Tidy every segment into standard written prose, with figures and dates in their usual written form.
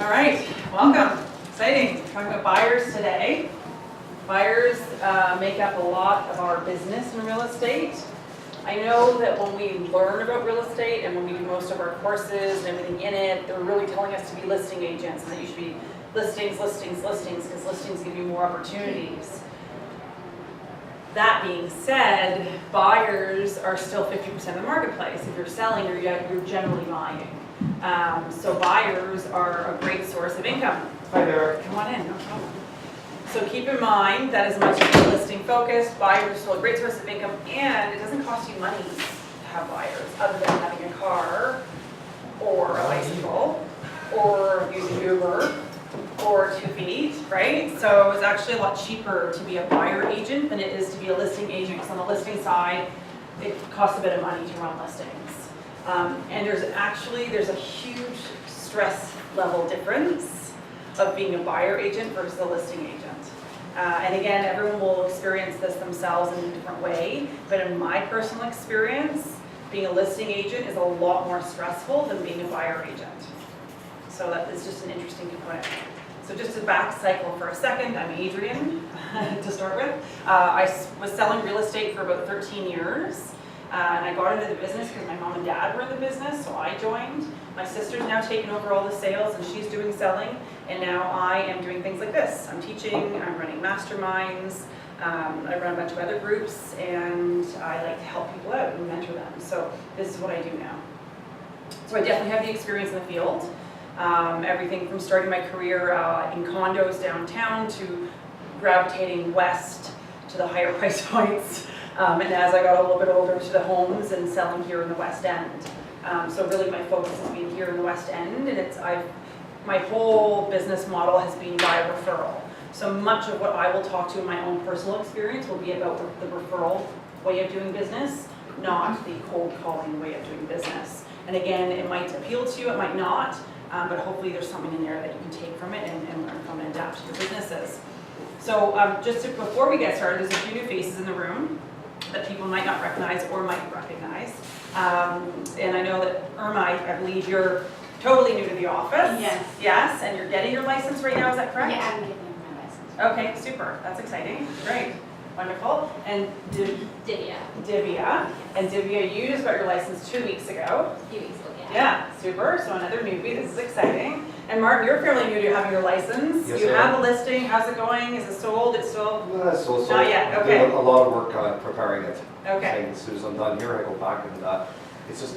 All right, welcome. Exciting. We're talking about buyers today. Buyers make up a lot of our business in real estate. I know that when we learn about real estate and when we do most of our courses and everything in it, they're really telling us to be listing agents and that you should be listings, because listings give you more opportunities. That being said, buyers are still 50% of the marketplace. If you're selling, you're generally buying. So buyers are a great source of income. Hi there. Come on in, no problem. So keep in mind that as much as you're listing focused, buyers are still a great source of income, and it doesn't cost you money to have buyers other than having a car or a bicycle or using Uber or 2 feet, right? So it's actually a lot cheaper to be a buyer agent than it is to be a listing agent, because on the listing side, it costs a bit of money to run listings. And there's a huge stress level difference of being a buyer agent versus a listing agent. And again, everyone will experience this themselves in a different way, but in my personal experience, being a listing agent is a lot more stressful than being a buyer agent. So that is just an interesting component. So just to back cycle for a second, I'm Adrienne to start with. I was selling real estate for about 13 years. And I got into the business because my mom and dad were in the business, so I joined. My sister's now taken over all the sales and she's doing selling, and now I am doing things like this. I'm teaching, I'm running masterminds, I run a bunch of other groups, and I like to help people out and mentor them. So this is what I do now. So I definitely have the experience in the field. Everything from starting my career in condos downtown to gravitating west to the higher price points. And as I got a little bit older, to the homes and selling here in the West End. So really my focus has been here in the West End, and my whole business model has been by referral. So much of what I will talk to in my own personal experience will be about the referral way of doing business, not the cold calling way of doing business. And again, it might appeal to you, it might not, but hopefully there's something in there that you can take from it and learn from and adapt to your businesses. So before we get started, there's a few new faces in the room that people might not recognize or might recognize. And I know that Irma, I believe you're totally new to the office. Yes. Yes, and you're getting your license right now, is that correct? Yeah, I'm getting my license. Okay, super, that's exciting, great, wonderful. And Divya. Divya, and Divya, you just got your license 2 weeks ago. A few weeks ago, yeah. Yeah, super, so another newbie, this is exciting. And Martin, you're fairly new to having your license. Yes, You I have am. a listing, how's it going? Is it sold? It's still? So Not yet, I okay. did a lot of work preparing it. Okay. And as soon as I'm done here, I go back and it's just,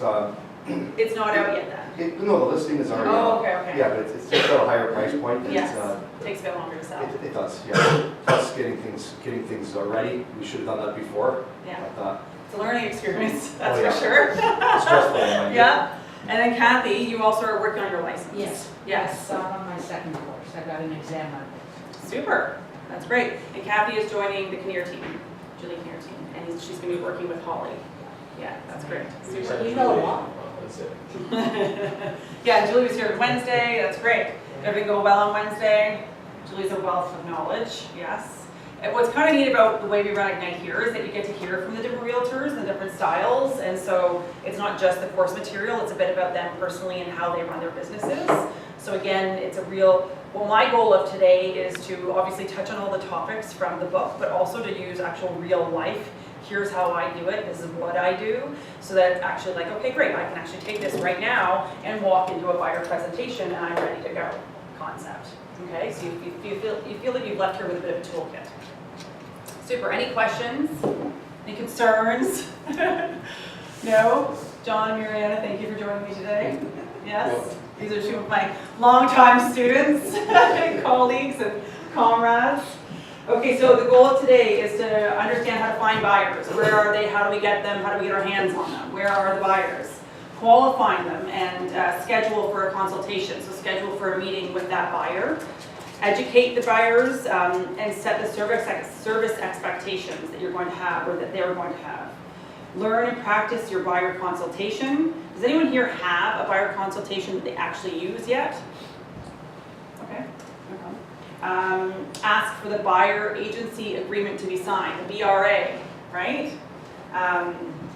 It's not out yet then? no, the listing is already. Oh, okay. Yeah, but it's just at a higher price point. And Yes, takes a bit longer to sell. it does, yeah. Plus getting things ready. We should have done that before. Yeah. But, It's a learning experience, that's Oh, yeah. for sure. it's stressful. Yeah, and then Kathy, you also are working on your license. Yes. Yes, I'm on my second course. I got an exam on it. super, that's great. And Kathy is joining the Kinnear team, Julie Kinnear team, and she's gonna be working with Holly. Yeah, that's great, super. You know a lot. That's it. Yeah, Julie was here Wednesday, that's great. Everything go well on Wednesday? Julie's a wealth of knowledge, yes. And what's kind of neat about the way we run Ignite here is that you get to hear from the different realtors and the different styles, and so it's not just the course material, it's a bit about them personally and how they run their businesses. So again, well, my goal of today is to obviously touch on all the topics from the book, but also to use actual real life. Here's how I do it, this is what I do, so that it's actually like, okay, great, I can actually take this right now and walk into a buyer presentation and I'm ready to go concept. Okay, so you feel that you've left here with a bit of a toolkit. Super, any questions? Any concerns? No? John, Mariana, thank you for joining me today. Yes? These are two of my longtime students, colleagues and comrades. Okay, so the goal of today is to understand how to find buyers. Where are they? How do we get them? How do we get our hands on them? Where are the buyers? Qualifying them and schedule for a consultation. So schedule for a meeting with that buyer. Educate the buyers and set the service expectations that you're going to have or that they're going to have. Learn and practice your buyer consultation. Does anyone here have a buyer consultation that they actually use yet? Okay. Ask for the buyer agency agreement to be signed, the BRA, right?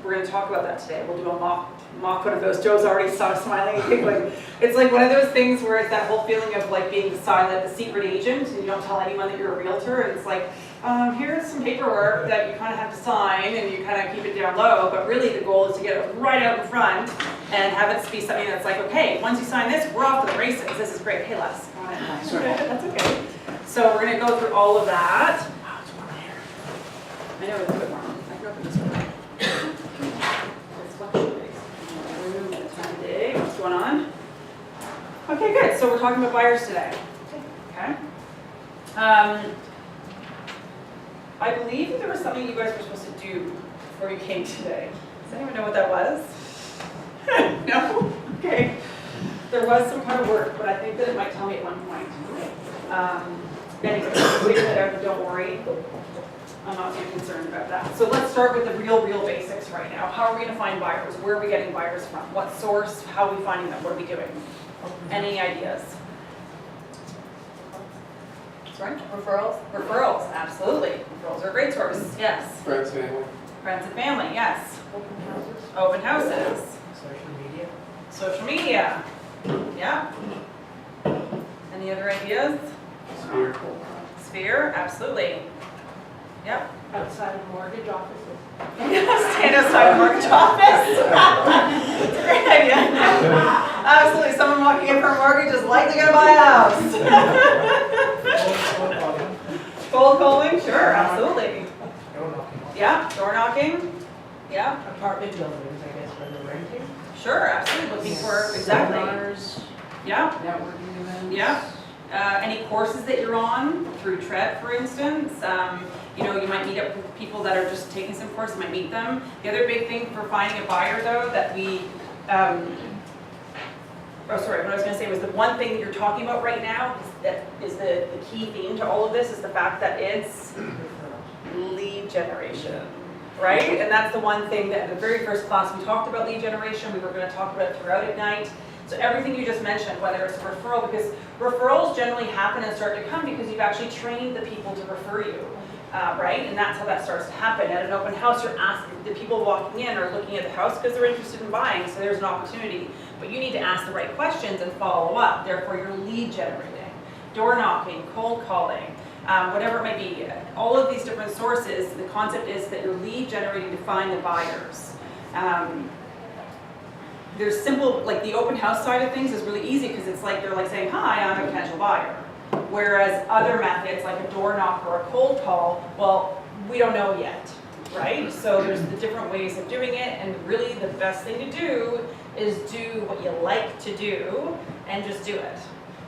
We're going to talk about that today. We'll do a mock one of those. Joe's already smiling. Like, it's like one of those things where it's that whole feeling of like being the silent, the secret agent, and you don't tell anyone that you're a realtor. And it's like, here's some paperwork that you kind of have to sign, and you kind of keep it down low. But really, the goal is to get it right out in front and have it be something that's like, okay, once you sign this, we're off to the races. This is great. Hey, Les, come on in. Sorry. That's okay. So we're gonna go through all of that. Wow, it's warm here. I know it's a bit warm. I grew up in this way. It's fluctuating. Room at a time of day. What's going on? Okay, good. So we're talking about buyers today. Okay. I believe that there was something you guys were supposed to do before you came today. Does anyone know what that was? No? Okay. There was some kind of work, but I think that it might tell me at one point. Anyway, figure that out, but don't worry. I'm not too concerned about that. So let's start with the real basics right now. How are we gonna find buyers? Where are we getting buyers from? What source? How are we finding them? What are we doing? Any ideas? Sorry? Referrals? Referrals, absolutely. Referrals are a great source, yes. Friends, family. Friends and family, yes. Open houses? Open houses, Social media. social media, yeah. Any other ideas? Sphere. Sphere, absolutely. Yep. Outside of mortgage offices? Stand outside a mortgage office. That's a great idea. Absolutely, someone walking in for a mortgage is likely gonna buy a house. Cold calling, sure, absolutely. Door knocking. Yeah, door knocking, yeah, Apartment buildings, I guess, where they're renting. sure, absolutely, looking for, exactly. Seminars, Yeah, networking events. yeah. Any courses that you're on, through TRED, for instance, you know, you might meet up with people that are just taking some courses, might meet them. The other big thing for finding a buyer, though, that we, what I was gonna say was the one thing that you're talking about right now, that is the key theme to all of this, is the fact that it's lead generation, right? And that's the one thing that in the very first class we talked about lead generation, we were gonna talk about it throughout Ignite. So everything you just mentioned, whether it's a referral, because referrals generally happen and start to come because you've actually trained the people to refer you, right? And that's how that starts to happen. At an open house, you're asking, the people walking in are looking at the house because they're interested in buying, so there's an opportunity. But you need to ask the right questions and follow up, therefore you're lead generating. Door knocking, cold calling, whatever it might be. All of these different sources, the concept is that you're lead generating to find the buyers. There's simple, like the open house side of things is really easy because it's like, you're like saying, hi, I'm a potential buyer. Whereas other methods like a door knock or a cold call, well, we don't know yet, right? So there's the different ways of doing it, and really the best thing to do is do what you like to do and just do it.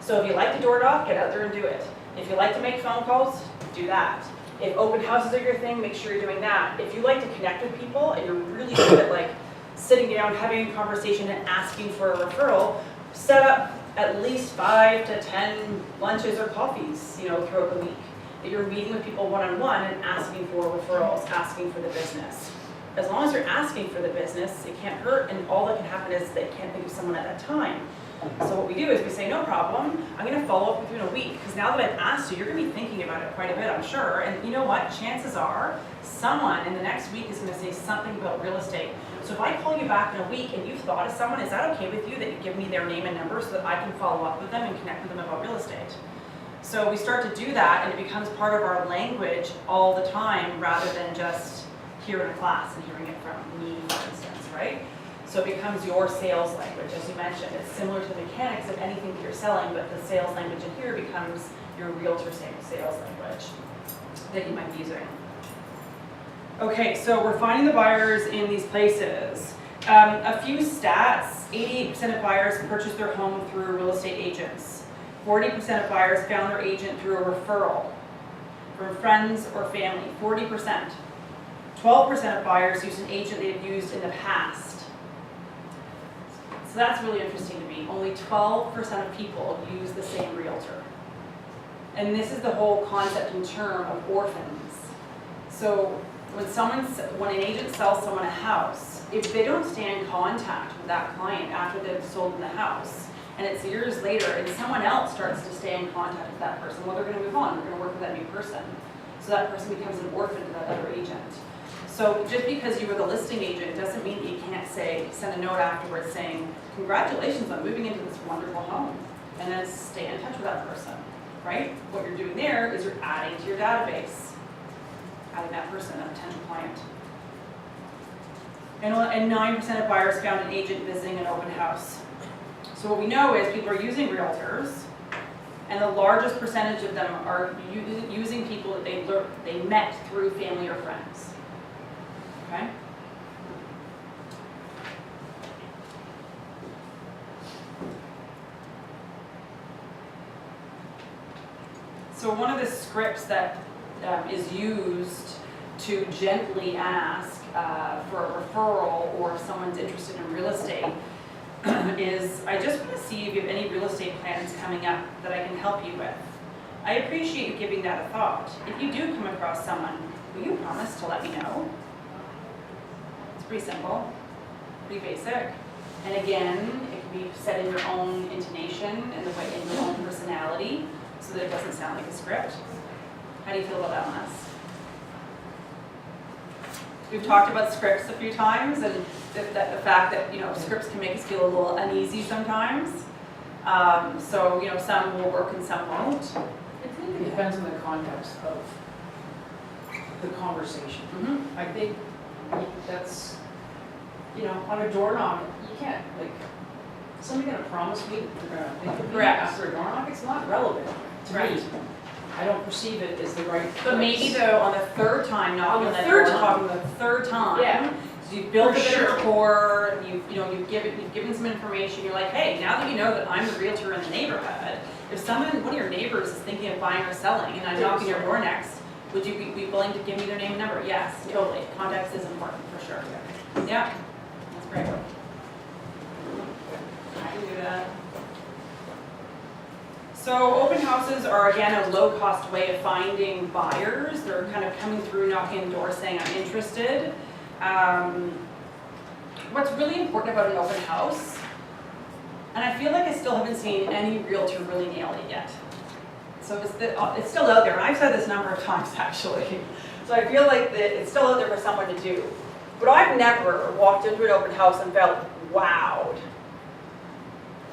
So if you like to door knock, get out there and do it. If you like to make phone calls, do that. If open houses are your thing, make sure you're doing that. If you like to connect with people and you're really good at like sitting down, having a conversation and asking for a referral, set up at least 5 to 10 lunches or coffees, you know, throughout the week. That you're meeting with people one-on-one and asking for referrals, asking for the business. As long as you're asking for the business, it can't hurt, and all that can happen is they can't think of someone at that time. So what we do is we say, no problem, I'm gonna follow up with you in a week, because now that I've asked you, you're gonna be thinking about it quite a bit, I'm sure, and you know what, chances are, someone in the next week is gonna say something about real estate. So if I call you back in a week and you've thought of someone, is that okay with you that you give me their name and number so that I can follow up with them and connect with them about real estate? So we start to do that, and it becomes part of our language all the time, rather than just here in a class and hearing it from me, for instance, right? So it becomes your sales language, as you mentioned. It's similar to the mechanics of anything that you're selling, but the sales language in here becomes your realtor sales language that you might be using. Okay, so we're finding the buyers in these places. A few stats: 88% of buyers purchased their home through real estate agents. 40% of buyers found their agent through a referral from friends or family. 40%. 12% of buyers used an agent they had used in the past. So that's really interesting to me. Only 12% of people use the same realtor. And this is the whole concept and term of orphans. So when an agent sells someone a house, if they don't stay in contact with that client after they've sold them the house, and it's years later, and someone else starts to stay in contact with that person, well, they're going to move on. They're going to work with that new person. So that person becomes an orphan to that other agent. So just because you were the listing agent doesn't mean that you can't send a note afterwards saying, congratulations on moving into this wonderful home. And then stay in touch with that person, right? What you're doing there is you're adding to your database, adding that person, that potential client. And 9% of buyers found an agent visiting an open house. So what we know is people are using realtors, and the largest percentage of them are using people that they met through family or friends. Okay? So one of the scripts that is used to gently ask for a referral or if someone's interested in real estate is, I just want to see if you have any real estate plans coming up that I can help you with. I appreciate you giving that a thought. If you do come across someone, will you promise to let me know? It's pretty simple, pretty basic. And again, it can be said in your own intonation and the way in your own personality so that it doesn't sound like a script. How do you feel about that one? We've talked about scripts a few times, and the fact that scripts can make us feel a little uneasy sometimes. So some will work and some won't. I think it depends on the context of the conversation. Mm-hmm. I think that's, on a door knock, you can't, somebody gonna promise me that they're gonna think of me Correct. after a door knock? It's not relevant to Right. me. I don't perceive it as the right But maybe though, on the third time knocking on On the that third door, time. talking the third time, Yeah. so you've built a For bit of sure. rapport, you've given some information. You're like, hey, now that you know that I'm the realtor in the neighborhood, if one of your neighbors is thinking of buying or selling, and I'm knocking your door next, would you be willing to give me their name and number? Yes, totally. Context is important for sure. Yeah, that's great. I can do that. So open houses are, again, a low-cost way of finding buyers. They're kind of coming through, knocking on the door, saying, I'm interested. What's really important about an open house, and I feel like I still haven't seen any realtor really nail it yet. So it's still out there, and I've said this a number of times, actually. So I feel like it's still out there for someone to do. But I've never walked into an open house and felt wowed.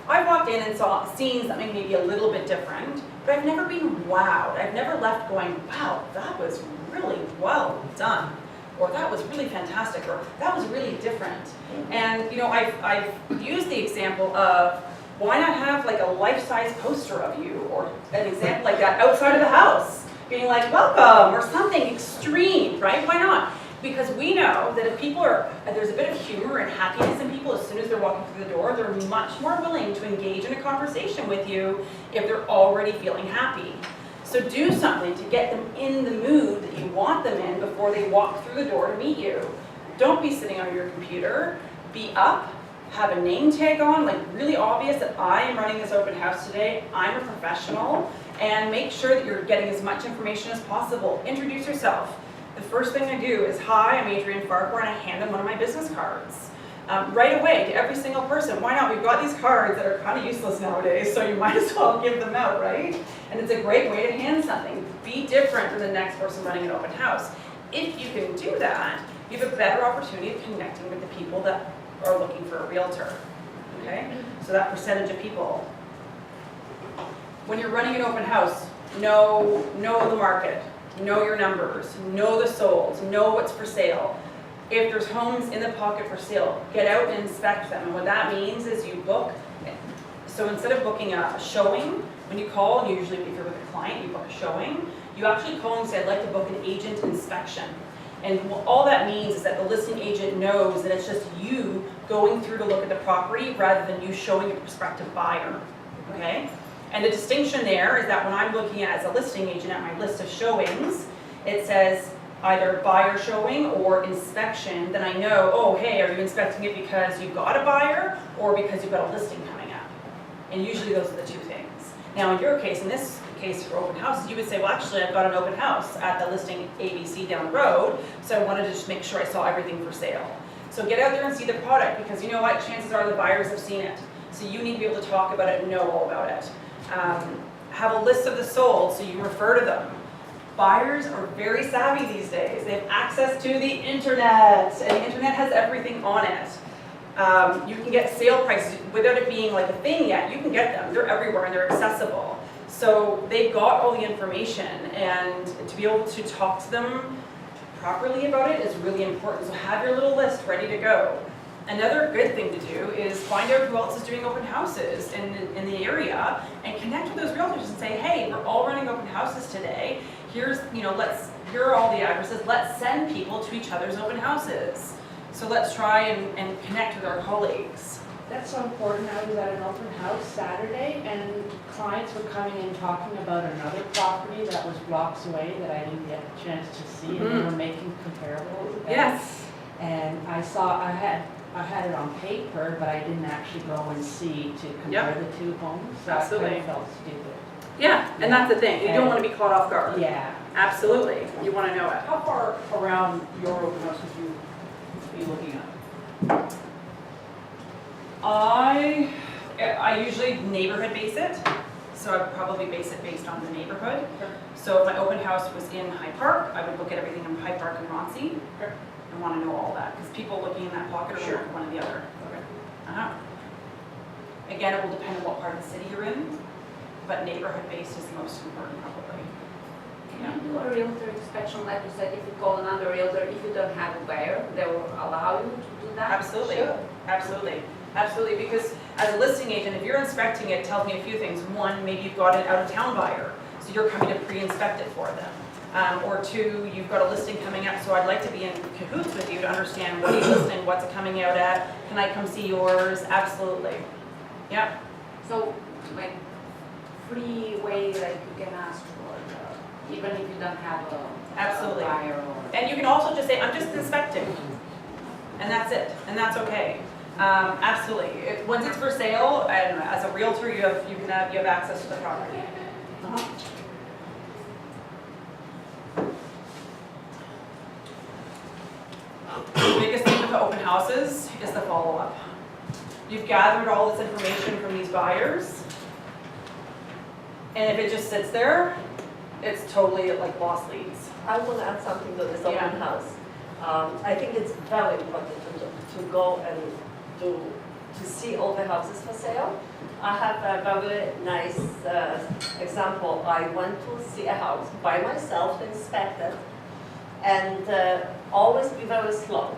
I've walked in and seen something maybe a little bit different, but I've never been wowed. I've never left going, wow, that was really well done, or that was really fantastic, or that was really different. And I've used the example of why not have like a life-size poster of you, or an example like that outside of the house, being like, welcome, or something extreme, right? Why not? Because we know that if there's a bit of humor and happiness in people as soon as they're walking through the door, they're much more willing to engage in a conversation with you if they're already feeling happy. So do something to get them in the mood that you want them in before they walk through the door to meet you. Don't be sitting on your computer. Be up, have a name tag on, like really obvious that I am running this open house today, I'm a professional, and make sure that you're getting as much information as possible. Introduce yourself. The first thing I do is, hi, I'm Adrienne Farquhar, and I hand them one of my business cards. Right away, to every single person. Why not? We've got these cards that are kind of useless nowadays, so you might as well give them out, right? And it's a great way to hand something. Be different than the next person running an open house. If you can do that, you have a better opportunity of connecting with the people that are looking for a realtor, okay? So that percentage of people. When you're running an open house, know the market. Know your numbers, know the solds, know what's for sale. If there's homes in the pocket for sale, get out and inspect them. And what that means is you book. So instead of booking a showing, when you call, and usually if you're with a client, you book a showing, you actually call and say, I'd like to book an agent inspection. And all that means is that the listing agent knows that it's just you going through to look at the property rather than you showing a prospective buyer, okay? And the distinction there is that when I'm looking at, as a listing agent, at my list of showings, it says either buyer showing or inspection, then I know, oh, hey, are you inspecting it because you've got a buyer or because you've got a listing coming up? And usually those are the two things. Now in your case, in this case for open houses, you would say, well, actually, I've got an open house at the listing ABC down the road, so I wanted to just make sure I saw everything for sale. So get out there and see the product, because you know what, chances are the buyers have seen it. So you need to be able to talk about it and know all about it. Have a list of the sold, so you refer to them. Buyers are very savvy these days. They have access to the internet, and the internet has everything on it. You can get sale prices without it being like a thing yet. You can get them. They're everywhere and they're accessible. So they've got all the information, and to be able to talk to them properly about it is really important. So have your little list ready to go. Another good thing to do is find out who else is doing open houses in the area and connect with those realtors and say, hey, we're all running open houses today. Here's, here are all the addresses. Let's send people to each other's open houses. So let's try and connect with our colleagues. That's so important. I was at an open house Saturday and clients were coming in talking about another property that was blocks away that I didn't get a chance to see, and they were making comparables. Yes. And I had it on paper, but I didn't actually go and see to compare the two homes. So Absolutely. I kind of felt stupid. Yeah, and that's the thing. You don't want to be caught off guard. Yeah. Absolutely. You want to know it. How far around your open house would you be looking at? I usually neighborhood base it, so I'd probably base it based on the neighborhood. Okay. So if my open house was in Hyde Park, I would look at everything in Hyde Park and Roncy Okay. and want to know all that, because people looking in that pocket are Sure. looking at one or the other. Okay. Uh-huh. Again, it will depend on what part of the city you're in, but neighborhood based is the most important probably. Yeah. Can you do a realtor inspection, like you said, if you call another realtor, if you don't have a buyer, they will allow you to do that? Absolutely. Absolutely. Absolutely, because as a listing agent, if you're inspecting it, it tells me a few things. One, maybe you've got an out-of-town buyer, so you're coming to pre-inspect it for them. Or two, you've got a listing coming up, so I'd like to be in cahoots with you to understand what are you listing, what's it coming out at, can I come see yours? Absolutely. Yeah. So, like, free way, like you can ask for, even if you don't have a Absolutely. buyer or. And you can also just say, I'm just inspecting, and that's it, and that's okay. Absolutely. Once it's for sale, and as a realtor, you have access to the property. Uh-huh. The biggest thing with the open houses is the follow-up. You've gathered all this information from these buyers, and if it just sits there, it's totally like lost leads. I want to add something to this Yeah. open house. I think it's very important to go and to see all the houses for sale. I have a very nice example. I went to see a house by myself, inspect it, and always be very slow,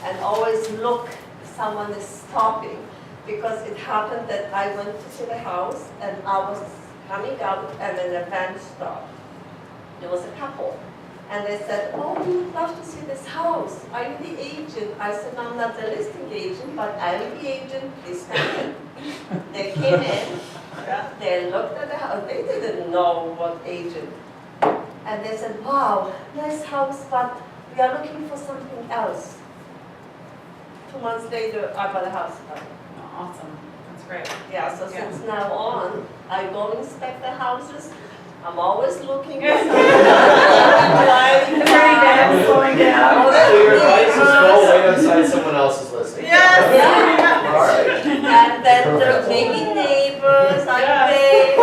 and always look if someone is stopping, because it happened that I went to see the house and I was coming out and then a van stopped. There was a couple. And they said, oh, we would love to see this house. Are you the agent? I said, I'm not the listing agent, but I'm the agent. Please come in. They came in, they looked at the house. They didn't know what agent. And they said, wow, nice house, but we are looking for something else. 2 months later, I bought a house. Oh, awesome. That's great. Yeah, so Yeah. since now on, I go inspect the houses. I'm always looking for Yeah. something. Slowing down. So your advice is go wait outside someone else's listing. Yes. Yeah. All right. And then there's maybe neighbors, I pay.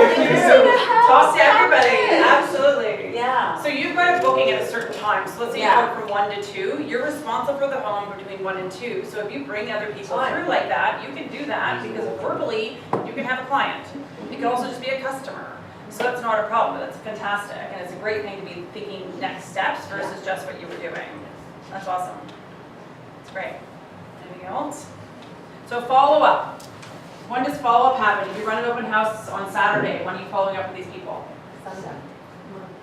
Talk to everybody. Absolutely. Yeah. So you've got a booking at a certain time. So let's say you Yeah. go from 1 to 2. You're responsible for the home between 1 and 2. So if you bring other people Fine. through like that, you can do that because verbally you can have a client. You can also just be a customer. So that's not a problem. That's fantastic, and it's a great thing to be thinking next steps versus just what you were doing. That's awesome. That's great. Anything else? So follow up. When does follow up happen? If you run an open house on Saturday, when are you following up with these people? Sunday.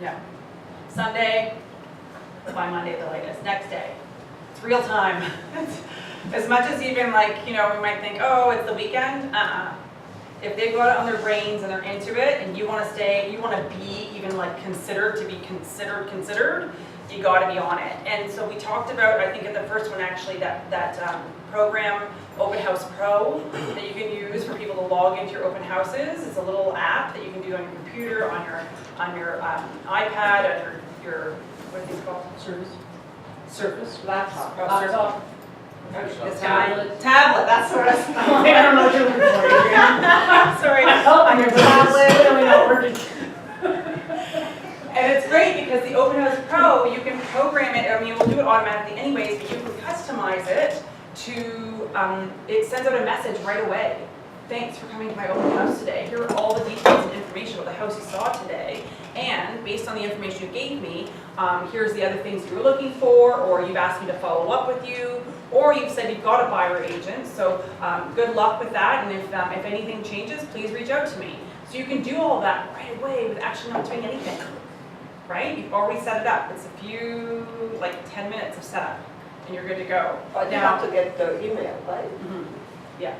Yeah. Sunday, by Monday the latest, next day. It's real time. As much as even like, we might think, oh, it's the weekend, If they've got it on their brains and they're into it and you want to stay, you want to be even like considered to be considered, you got to be on it. And so we talked about, I think at the first one actually, that program, Open House Pro, that you can use for people to log into your open houses. It's a little app that you can do on your computer, on your iPad, on your what are these called? Surface, laptop. Oh, Laptop. This guy, tablet, that's what I was. I don't know what you're looking for, Adrienne. Sorry. On your tablet. Really not working. And it's great because Open House Pro, you can program it, I mean, we'll do it automatically anyways, but you can customize it to, it sends out a message right away. Thanks for coming to my open house today. Here are all the details and information about the house you saw today. And based on the information you gave me, here's the other things you were looking for, or you've asked me to follow up with you, or you've said you've got a buyer agent. So good luck with that. And if anything changes, please reach out to me. So you can do all that right away with actually not doing anything, right? You've already set it up. It's a few, like 10 minutes of setup, and you're good to go. But you have to get the email, right? Mhm. Yeah.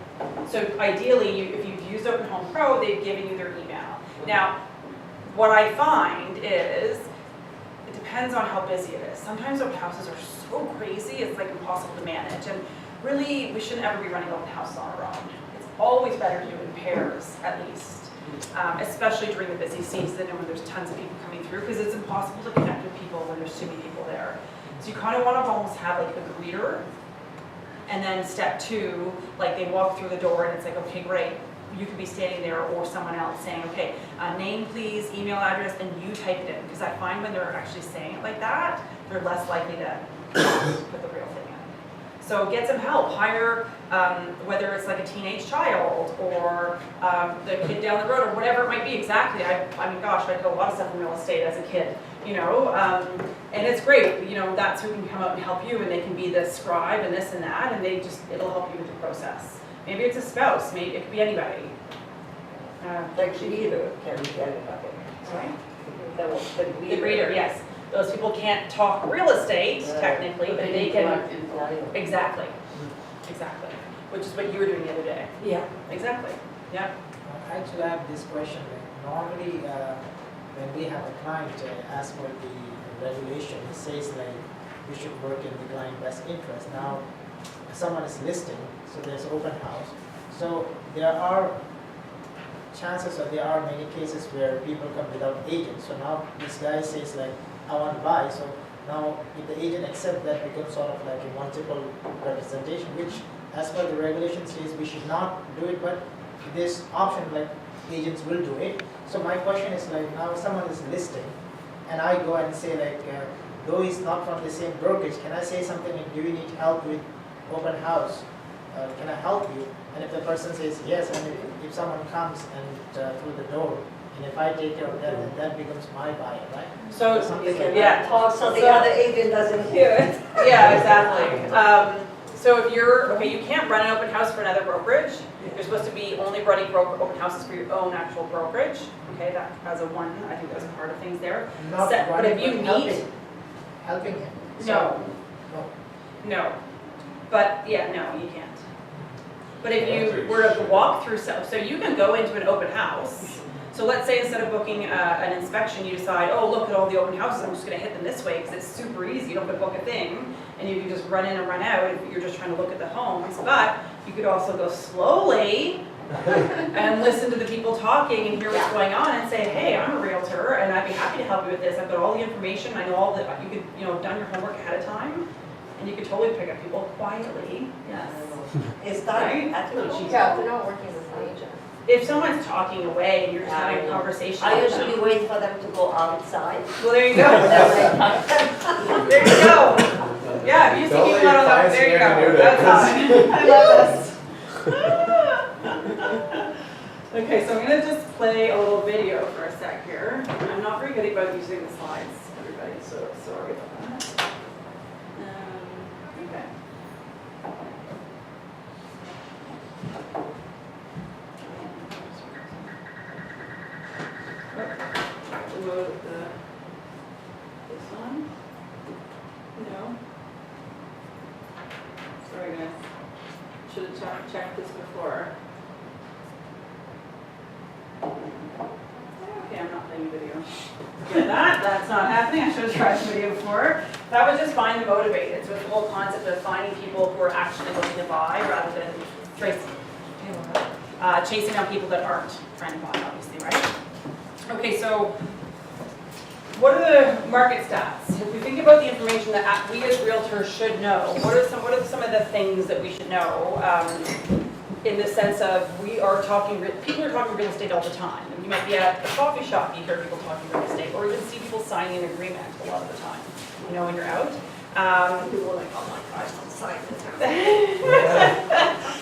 So ideally, if you've used Open Home Pro, they've given you their email. Now, what I find is, it depends on how busy it is. Sometimes open houses are so crazy, it's like impossible to manage. And really, we shouldn't ever be running open houses on our own. It's always better to do it in pairs, at least. Especially during the busy season and when there's tons of people coming through, because it's impossible to connect with people when there's too many people there. So you kind of want to almost have like a greeter. And then step two, like they walk through the door and it's like, okay, great. You could be standing there or someone else saying, okay, name please, email address, and you type it in. Because I find when they're actually saying it like that, they're less likely to put the real thing in. So get some help. Hire, whether it's like a teenage child or the kid down the road or whatever it might be. Exactly. I mean, gosh, I did a lot of stuff in real estate as a kid. You know, and it's great, you know, that's who can come out and help you, and they can be the scribe and this and that, and it'll help you with the process. Maybe it's a spouse, maybe it could be anybody. Like reader can be anybody. Sorry? The The reader, yes. Those people can't talk real estate technically, but they can, exactly, exactly. Which is what you were doing the other day. Yeah. Exactly, yeah. Actually, I have this question. Normally, when we have a client ask for the regulation, it says like we should work in the client's best interest. Now, someone is listing, so there's open house. So there are chances, or there are many cases where people come without agents. So now this guy says like, I want to buy. So now if the agent accepts that, becomes sort of like a multiple representation, which as per the regulation says we should not do it, but this option like agents will do it. So my question is like, now someone is listing and I go and say like, though he's not from the same brokerage, can I say something like, do you need help with open house? Can I help you? And if the person says yes, and if someone comes and through the door, and if I take care of that, then that becomes my buyer, right? So, You can yeah. talk so the other agent doesn't hear it. Yeah, exactly. So if you're, okay, you can't run an open house for another brokerage. You're supposed to be only running open houses for your own actual brokerage. Okay, that as a one, I think that's part of things there. Not But running, if you but meet, helping him. no, No. no. But yeah, no, you can't. But if you were to walk through, so you can go into an open house. So let's say instead of booking an inspection, you decide, oh, look at all the open houses, I'm just gonna hit them this way because it's super easy, you don't have to book a thing. And you can just run in and run out if you're just trying to look at the homes. But you could also go slowly and listen to the people talking and hear what's going on and say, hey, I'm a realtor and I'd be happy to help you with this. I've got all the information, I know all the, you could, you know, done your homework ahead of time. And you could totally pick up people quietly, yes. Is that Right? ethical? Yeah, they're not working as an agent. If someone's talking away and you're just having a conversation I with usually them. wait for them to go outside. Well, there you go. There you go. Yeah, if you see Don't let people your out on the, clients there you hear you go. do That's that, fine. I love this. Okay, so I'm gonna just play a little video for a sec here. I'm not very good about using the slides, everybody, so sorry about that. Okay. Remote this one? No? Sorry guys, should have checked this before. Okay, I'm not playing a video. Forget that, that's not happening, I should have tried the video before. That was just find and motivate. It's with the whole concept of finding people who are actually looking to buy rather than chasing down people that aren't trying to buy, obviously, right? Okay, so what are the market stats? If we think about the information that we as realtors should know, what are some of the things that we should know? in the sense of people are talking real estate all the time. You might be at a coffee shop, you hear people talking real estate, or even see people signing an agreement a lot of the time, you know, when you're out. People are like, oh my gosh, I'm signing it.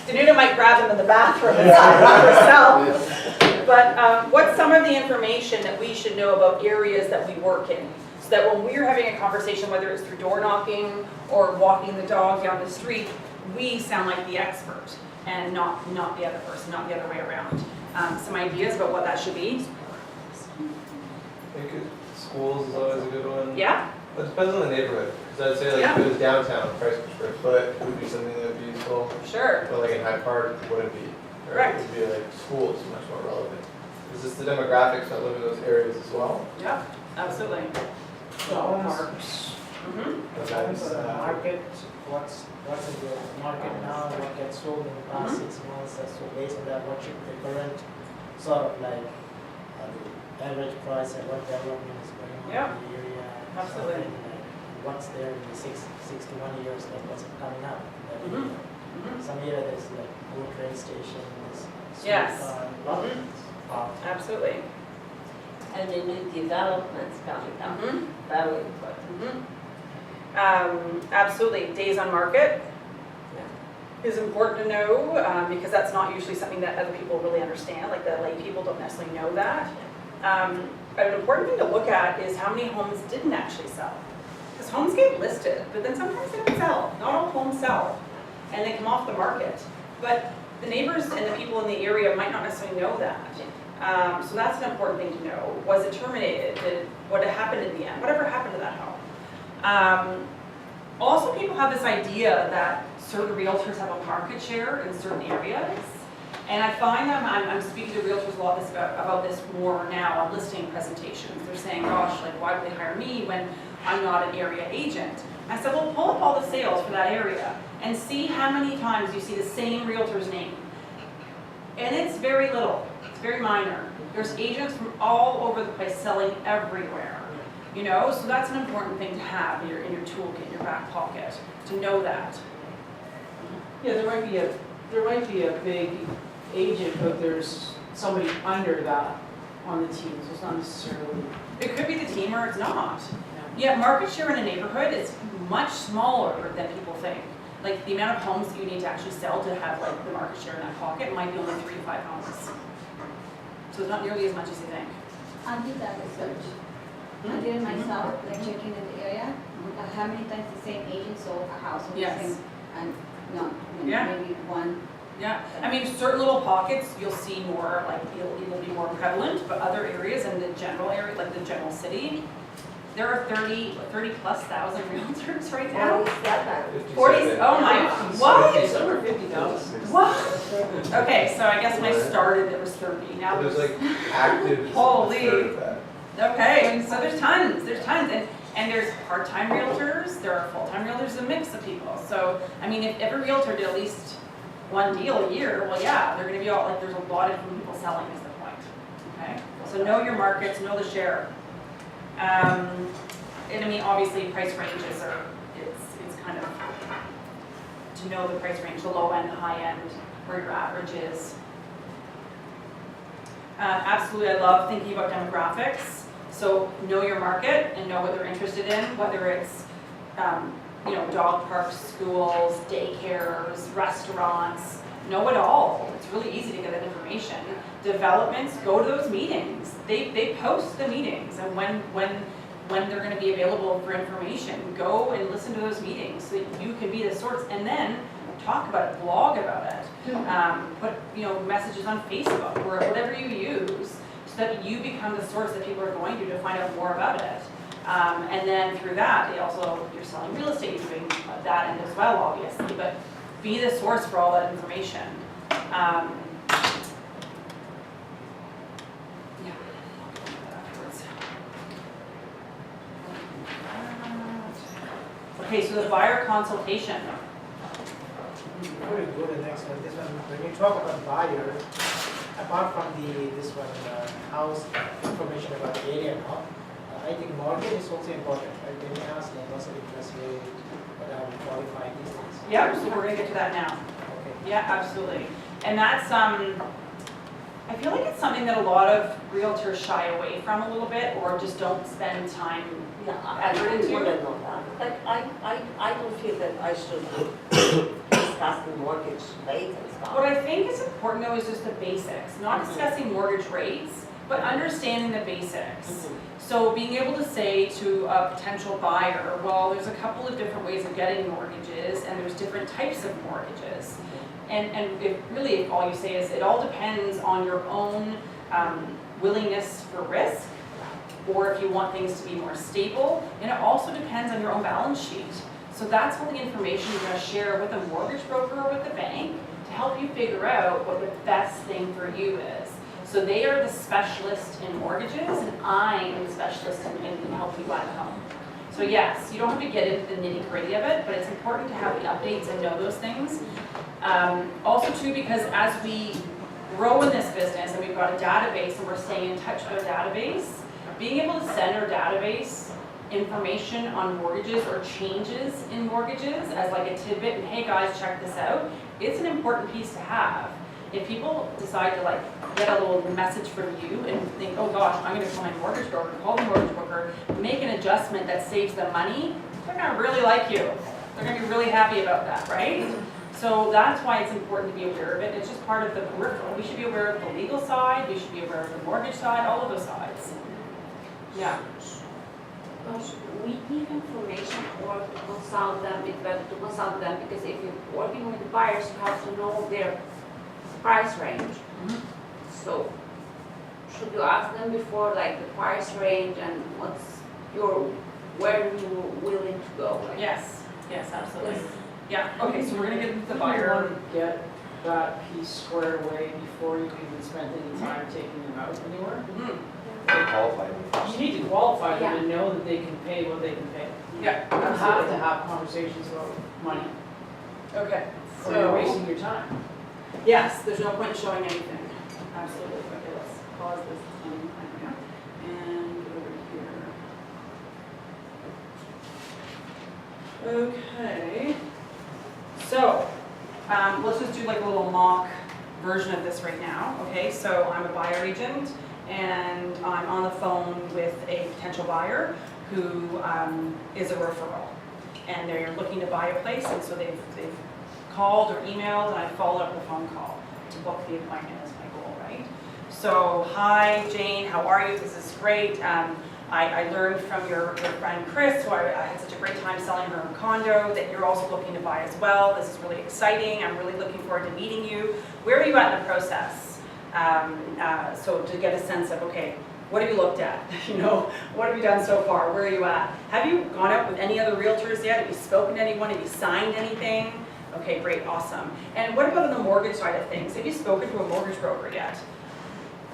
Danuta might grab them in the bathroom and sign them herself. But what's some of the information that we should know about areas that we work in? So that when we're having a conversation, whether it's through door knocking or walking the dog down the street, we sound like the expert and not the other person, not the other way around. Some ideas about what that should be? I think schools is always a good one. Yeah? It depends on the neighborhood, because I'd say like if it was downtown, price per square foot, it would be something that would be useful. Sure. But like in Hyde Park, it wouldn't be. Or Correct. It would be like schools, much more relevant. Is this the demographics that live in those areas as well? Yeah, absolutely. Parks. Mm-hmm. But Depends that's, on the market, what's in the market now, what gets sold in the past 6 months, so based on that, what should the current sort of like the average price and what development is going on Yeah. in the area. Absolutely. And what's there in the six to 1 years, like what's coming up. in that Mhm. area. Mhm. Some area there's like new train station, there's Yes. lot of Mhm. Absolutely. And the new developments coming up, Mhm. very important. Absolutely. Days on market is important to know because that's not usually something that other people really understand. Like the lay people don't necessarily know that. An important thing to look at is how many homes didn't actually sell. Because homes get listed, but then sometimes they don't sell. Not all homes sell, and they come off the market. But the neighbors and the people in the area might not necessarily know that. So that's an important thing to know. Was it terminated? What happened in the end? Whatever happened to that home? Also, people have this idea that certain realtors have a market share in certain areas. And I find that I'm speaking to realtors a lot about this more now on listing presentations. They're saying, gosh, like why would they hire me when I'm not an area agent? I said, well, pull up all the sales for that area and see how many times you see the same realtor's name. And it's very little, it's very minor. There's agents from all over the place selling everywhere. You know, so that's an important thing to have in your toolkit, in your back pocket, to know that. Yeah, there might be a big agent, but there's somebody under that on the team, so it's not necessarily. It could be the team or it's not. Yeah, market share in a neighborhood is much smaller than people think. Like the amount of homes that you need to actually sell to have like the market share in that pocket might be only 3 to 5 homes. So it's not nearly as much as you think. I did that research. I did it myself, like checking in the area, how many times the same agent sold a house with the Yes. same, and no, Yeah. maybe one. Yeah, I mean, certain little pockets, you'll see more, like, it'll be more prevalent, but other areas in the general area, like the general city, there are 30 plus thousand realtors right now. 47. 40, oh my, what? It's over 50,000. What? Okay, so I guess when I started, it was 30, now So there's, there's like active. Holy. third of that. okay, so there's tons, and there's part-time realtors, there are full-time realtors, a mix of people. So, I mean, if every realtor did at least one deal a year, well, yeah, they're gonna be all, like, there's a lot of different people selling is the point, okay? So know your markets, know the share. And I mean, obviously, price ranges are, it's kind of, to know the price range, the low end, the high end, where your average is. Absolutely, I love thinking about demographics. So know your market and know what they're interested in, whether it's, you know, dog parks, schools, daycares, restaurants, know it all. It's really easy to get that information. Developments, go to those meetings. They post the meetings and when they're gonna be available for information, go and listen to those meetings so that you can be the source and then talk about it, blog about it. Put, you know, messages on Facebook or whatever you use so that you become the source that people are going to find out more about it. And then through that, you're selling real estate, you're doing that end as well, obviously, but be the source for all that information. Yeah. Afterwards. Okay, so the buyer consultation. Before we go to the next one, this one, when you talk about buyer, apart from this one, house information about the area now, I think mortgage is also important, right? When you ask, like, what's the interest rate, what are we qualifying these things? Yeah, so we're gonna get to that now. Okay. Yeah, absolutely. And that's, I feel like it's something that a lot of realtors shy away from a little bit, or just don't spend time. Yeah, I Effort into want it. to know that. Like, I don't feel that I should discuss the mortgage rate and stuff. What I think is important though is just the basics, not discussing mortgage rates, but understanding the basics. So being able to say to a potential buyer, well, there's a couple of different ways of getting mortgages, and there's different types of mortgages. And if really, if all you say is, it all depends on your own willingness for risk, or if you want things to be more stable, and it also depends on your own balance sheet. So that's all the information you're gonna share with a mortgage broker or with the bank to help you figure out what the best thing for you is. So they are the specialist in mortgages, and I am the specialist in helping you buy the home. So yes, you don't have to get into the nitty-gritty of it, but it's important to have the updates and know those things. Also too, because as we grow in this business and we've got a database and we're staying in touch with our database, being able to send our database information on mortgages or changes in mortgages as like a tidbit, and hey guys, check this out, it's an important piece to have. If people decide to like get a little message from you and think, oh gosh, I'm gonna call my mortgage broker, call the mortgage broker, make an adjustment that saves them money, they're gonna really like you. They're gonna be really happy about that, right? So that's why it's important to be aware of it. It's just part of the peripheral. We should be aware of the legal side, we should be aware of the mortgage side, all of those sides. Yeah. We give information or consult them, it's better to consult them, because if you're working with the buyers, you have to know their price range. So, should you ask them before, like the price range and where you're willing to go? Like, Yes, yes, absolutely. Yes. Yeah, okay, so we're gonna get into the You buyer. want to get that piece squared away before you even spend any time taking them out anywhere. Mhm. Qualify them. You need to qualify them and know that they can pay what they can pay. Yeah, You have to absolutely. have conversations about money, Okay, or you're so, wasting your time. yes, there's no point in showing anything. Absolutely. Okay, let's pause this time here. And over here. Okay. So, let's just do like a little mock version of this right now. Okay, so I'm a buyer agent, and I'm on the phone with a potential buyer who is a referral, and they're looking to buy a place, and so they've called or emailed, and I followed up with a phone call to book the appointment as my goal, right? So, hi Jane, how are you? This is great. I learned from your friend Chris, who I had such a great time selling her own condo, that you're also looking to buy as well. This is really exciting. I'm really looking forward to meeting you. Where are you at in the process? So to get a sense of, okay, what have you looked at? You know, what have you done so far? Where are you at? Have you gone out with any other realtors yet? Have you spoken to anyone? Have you signed anything? Okay, great, awesome. And what about on the mortgage side of things? Have you spoken to a mortgage broker yet?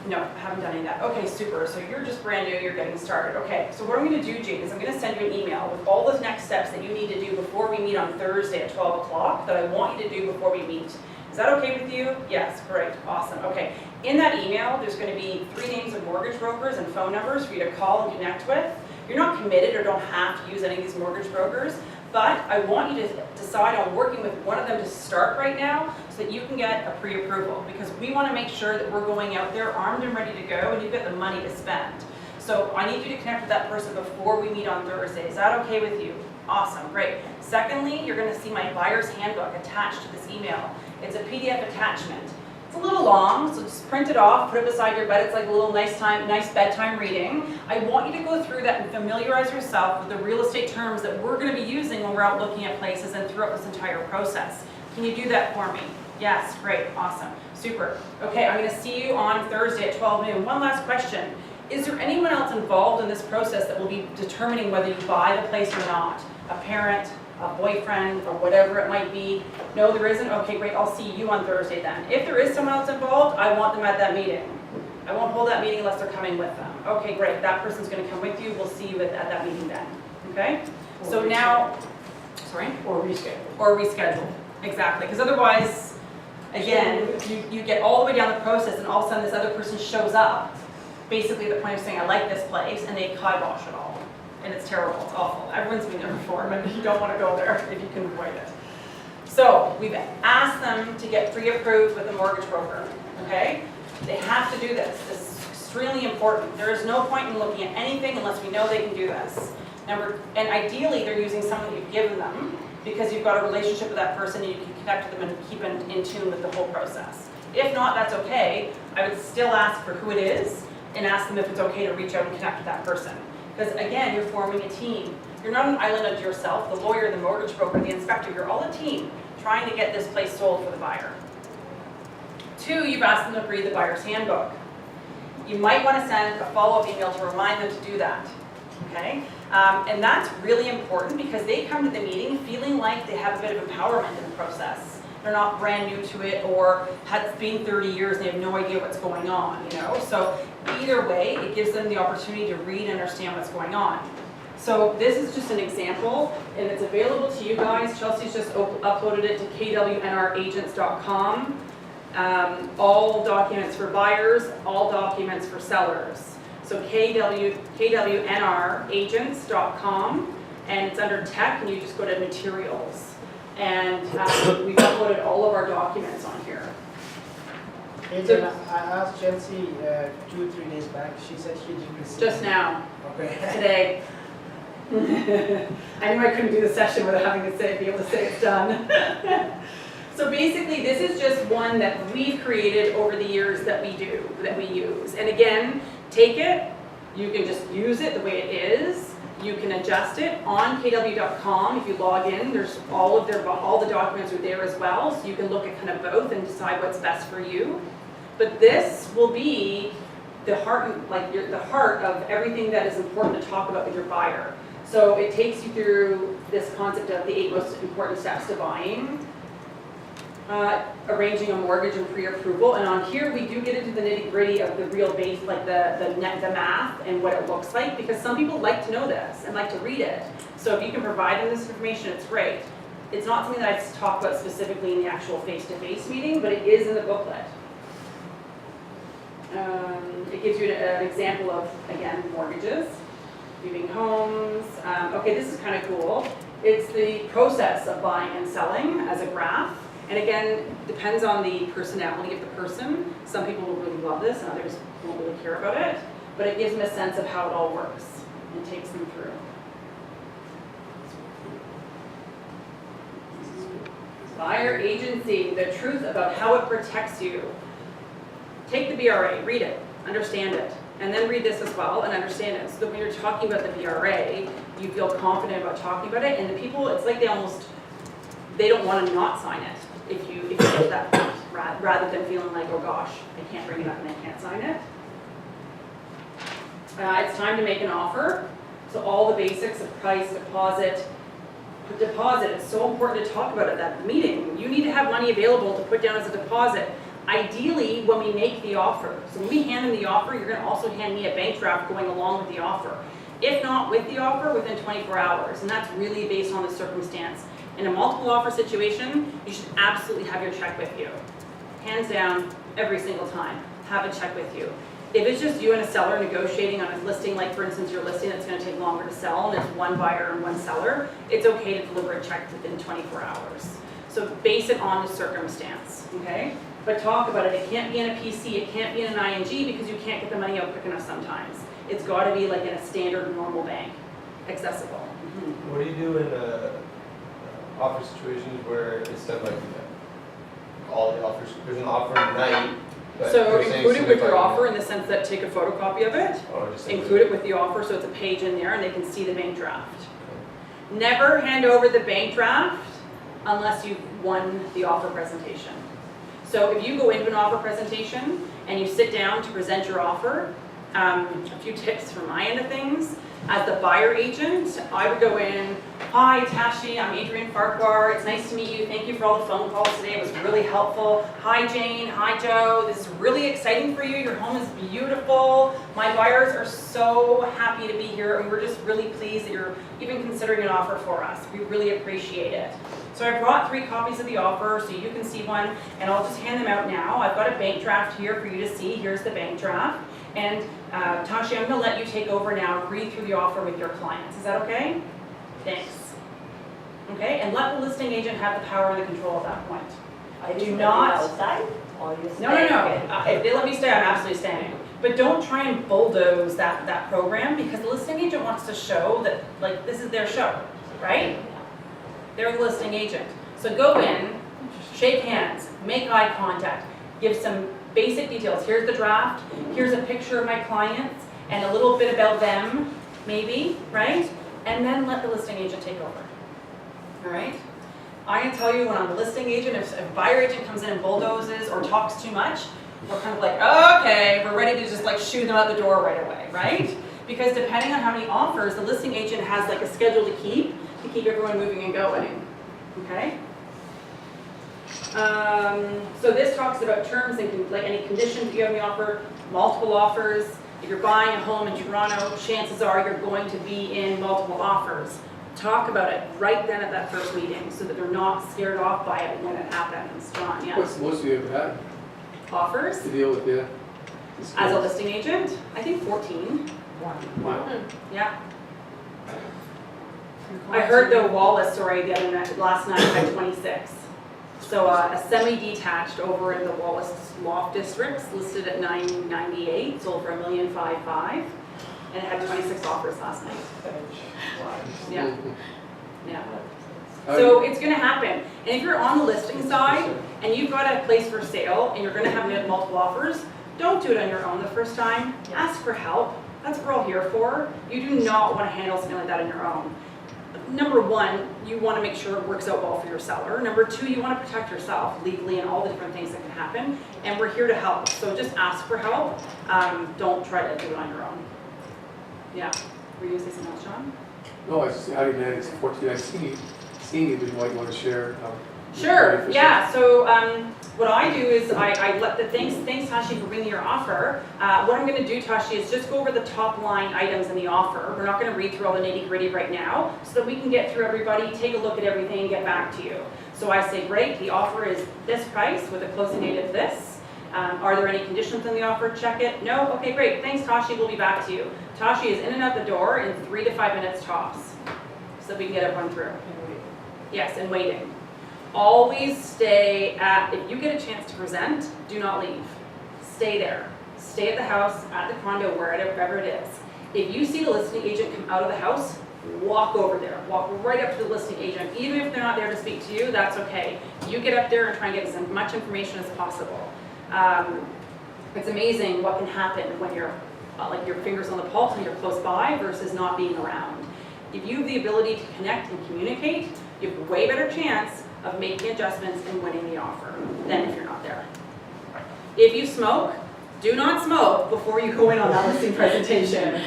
No, haven't done any of that. Okay, super. So you're just brand new, you're getting started. Okay, so what I'm gonna do, Jane, is I'm gonna send you an email with all the next steps that you need to do before we meet on Thursday at 12 o'clock that I want you to do before we meet. Is that okay with you? Yes, great, awesome. Okay, in that email, there's gonna be 3 names of mortgage brokers and phone numbers for you to call and connect with. You're not committed or don't have to use any of these mortgage brokers, but I want you to decide on working with one of them to start right now so that you can get a pre-approval, because we want to make sure that we're going out there armed and ready to go and you've got the money to spend. So I need you to connect with that person before we meet on Thursday. Is that okay with you? Awesome, great. Secondly, you're going to see my buyer's handbook attached to this email. It's a PDF attachment. It's a little long, so just print it off, put it beside your bed. It's like a little nice bedtime reading. I want you to go through that and familiarize yourself with the real estate terms that we're going to be using when we're out looking at places and throughout this entire process. Can you do that for me? Yes, great, awesome, super. Okay, I'm going to see you on Thursday at 12 noon. One last question. Is there anyone else involved in this process that will be determining whether you buy the place or not? A parent, a boyfriend, or whatever it might be? No, there isn't? Okay, great, I'll see you on Thursday then. If there is someone else involved, I want them at that meeting. I won't hold that meeting unless they're coming with them. Okay, great, that person's gonna come with you. We'll see you at that meeting then, okay? So now, sorry? Or reschedule. Or reschedule, exactly, because otherwise, again, you get all the way down the process and all of a sudden this other person shows up, basically at the point of saying, I like this place, and they kibosh it all. And it's terrible, it's awful. Everyone's been there before, but you don't want to go there if you can avoid it. So we've asked them to get pre-approved with a mortgage broker, okay? They have to do this. This is extremely important. There is no point in looking at anything unless we know they can do this. And ideally, they're using someone you've given them because you've got a relationship with that person and you can connect with them and keep in tune with the whole process. If not, that's okay. I would still ask for who it is and ask them if it's okay to reach out and connect with that person. Because again, you're forming a team. You're not an island unto yourself. The lawyer, the mortgage broker, the inspector, you're all a team trying to get this place sold for the buyer. 2, you've asked them to read the buyer's handbook. You might want to send a follow-up email to remind them to do that, okay? And that's really important because they come to the meeting feeling like they have a bit of empowerment in the process. They're not brand new to it or it's been 30 years and they have no idea what's going on, you know? So either way, it gives them the opportunity to read and understand what's going on. So this is just an example and it's available to you guys. Chelsea's just uploaded it to kwNRagents.com. All documents for buyers, all documents for sellers. So kwNRagents.com, and it's under tech, and you just go to materials. And we've uploaded all of our documents on here. Adrienne, I asked Chelsea 2 or 3 days back. She said she didn't receive Just it. now, Okay. today. I knew I couldn't do the session without having to be able to say it's done. So basically, this is just one that we've created over the years that we use. And again, take it, you can just use it the way it is. You can adjust it on kw.com. If you log in, there's all the documents are there as well, so you can look at kind of both and decide what's best for you. But this will be the heart of everything that is important to talk about with your buyer. So it takes you through this concept of the 8 most important steps to buying. Arranging a mortgage and pre-approval, and on here we do get into the nitty-gritty of the real base, like the math and what it looks like, because some people like to know this and like to read it. So if you can provide them this information, it's great. It's not something that I talk about specifically in the actual face-to-face meeting, but it is in the booklet. It gives you an example of, again, mortgages, viewing homes. Okay, this is kind of cool. It's the process of buying and selling as a graph. And again, depends on the personality of the person. Some people will really love this and others won't really care about it. But it gives them a sense of how it all works and takes them through. Buyer agency, the truth about how it protects you. Take the BRA, read it, understand it, and then read this as well and understand it. So that when you're talking about the BRA, you feel confident about talking about it. And the people, it's like they don't want to not sign it. If you get to that point, rather than feeling like, oh gosh, I can't bring it up and I can't sign it. It's time to make an offer. So all the basics of price, deposit. Deposit, it's so important to talk about at that meeting. You need to have money available to put down as a deposit. Ideally, when we make the offer. So when we hand them the offer, you're going to also hand me a bank draft going along with the offer. If not with the offer, within 24 hours. And that's really based on the circumstance. In a multiple offer situation, you should absolutely have your check with you. Hands down, every single time, have a check with you. If it's just you and a seller negotiating on a listing, like for instance your listing that's going to take longer to sell and it's one buyer and one seller, it's okay to deliver a check within 24 hours. So base it on the circumstance, okay? But talk about it. It can't be in a PC, it can't be in an ING because you can't get the money out quick enough sometimes. It's got to be like in a standard normal bank, accessible. What do you do in offer situations where it's done like all the offers? There's an offer night. But So you're saying include it with your certified- offer in the sense that take a photocopy of it, Or just include it with the offer so it's a page in there and they can see the bank draft. Never hand over the bank draft unless you've won the offer presentation. So if you go into an offer presentation and you sit down to present your offer, a few tips from my end of things. As the buyer agent, I would go in, hi Tashi, I'm Adrienne Farquhar, it's nice to meet you, thank you for all the phone calls today, it was really helpful. Hi Jane, hi Joe, this is really exciting for you, your home is beautiful. My buyers are so happy to be here and we're just really pleased that you're even considering an offer for us. We really appreciate it. So I brought 3 copies of the offer so you can see one and I'll just hand them out now. I've got a bank draft here for you to see, here's the bank draft. And Tashi, I'm going to let you take over now and read through the offer with your clients. Is that okay? Thanks. Okay, and let the listing agent have the power and the control at that point. Are you Do standing not- outside or you No, no, staying no, in? if they let me stay, I'm absolutely staying. But don't try and bulldoze that program, because the listing agent wants to show that, like, this is their show, right? They're the listing agent. So go in, shake hands, make eye contact, give some basic details. Here's the draft, here's a picture of my clients, and a little bit about them, maybe, right? And then let the listing agent take over, all right? I can tell you when I'm a listing agent, if a buyer agent comes in and bulldozes or talks too much, we're kind of like, okay, we're ready to just like shoot them out the door right away, right? Because depending on how many offers, the listing agent has like a schedule to keep everyone moving and going, okay? So this talks about terms and like any conditions that you have in the offer, multiple offers. If you're buying a home in Toronto, chances are you're going to be in multiple offers. Talk about it right then at that first meeting so that they're not scared off by it when it happens. John, yeah. What's the most you ever had Offers to deal with, yeah? as a listing agent, I think 14. Wow. Yeah. I heard the Wallace story the other night, last night at 26. So a semi-detached over in the Wallace Loft Districts listed at $998, sold for $1,550,000, and it had 26 offers last night. Yeah, yeah. So it's gonna happen. And if you're on the listing side and you've got a place for sale and you're gonna have multiple offers, don't do it on your own the first time. Ask for help. That's what we're all here for. You do not wanna handle something like that on your own. Number one, you want to make sure it works out well for your seller. Number two, you want to protect yourself legally and all the different things that can happen. And we're here to help. So just ask for help. Don't try to do it on your own. Yeah. Were you going to say something else, John? No, I just, how do you manage 14? I've seen you, but you might want to share. Sure, yeah, so what I do is I let the thanks Tashi for bringing your offer. What I'm gonna do, Tashi, is just go over the top line items in the offer. We're not gonna read through all the nitty gritty right now, so that we can get through everybody, take a look at everything and get back to you. So I say, great, the offer is this price with a closing date of this. Are there any conditions in the offer? Check it. No? Okay, great, thanks Tashi, we'll be back to you. Tashi is in and out the door in 3 to 5 minutes tops, so we can get everyone through. Yes, and waiting. Always stay at, if you get a chance to present, do not leave. Stay there. Stay at the house, at the condo, wherever it is. If you see the listing agent come out of the house, walk over there. Walk right up to the listing agent. Even if they're not there to speak to you, that's okay. You get up there and try and get as much information as possible. It's amazing what can happen when you're like your fingers on the pulse and you're close by versus not being around. If you have the ability to connect and communicate, you have a way better chance of making adjustments and winning the offer than if you're not there. If you smoke, do not smoke before you go in on that listing presentation.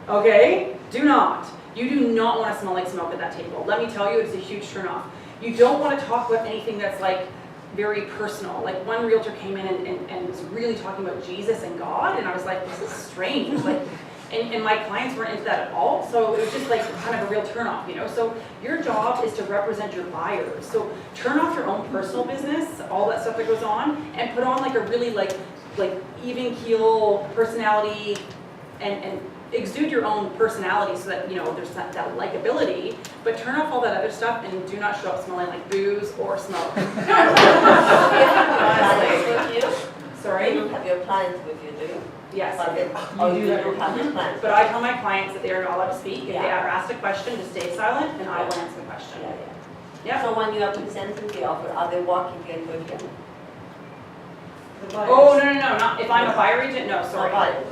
Okay? Do not. You do not want to smell like smoke at that table. Let me tell you, it's a huge turnoff. You don't want to talk about anything that's like very personal. Like one realtor came in and was really talking about Jesus and God, and I was like, this is strange. Like, and my clients weren't into that at all, so it was just like kind of a real turnoff, you know? So your job is to represent your buyers. So turn off your own personal business, all that stuff that goes on, and put on like a really like even keel personality and exude your own personality so that, you know, there's that likability, but turn off all that other stuff and do not show up smelling like booze or smoke. Honestly. Sorry? You don't have your clients with you, do you? Yes, I do. Oh, you do have your clients. But I tell my clients that they are not allowed to speak. If they Yeah. are asked a question, to stay silent, and I will answer the question. Yeah, Yeah. So when you are presenting the offer, are they walking in with you? Oh, no, not, if I'm a buyer agent, no, sorry. Oh, buyers.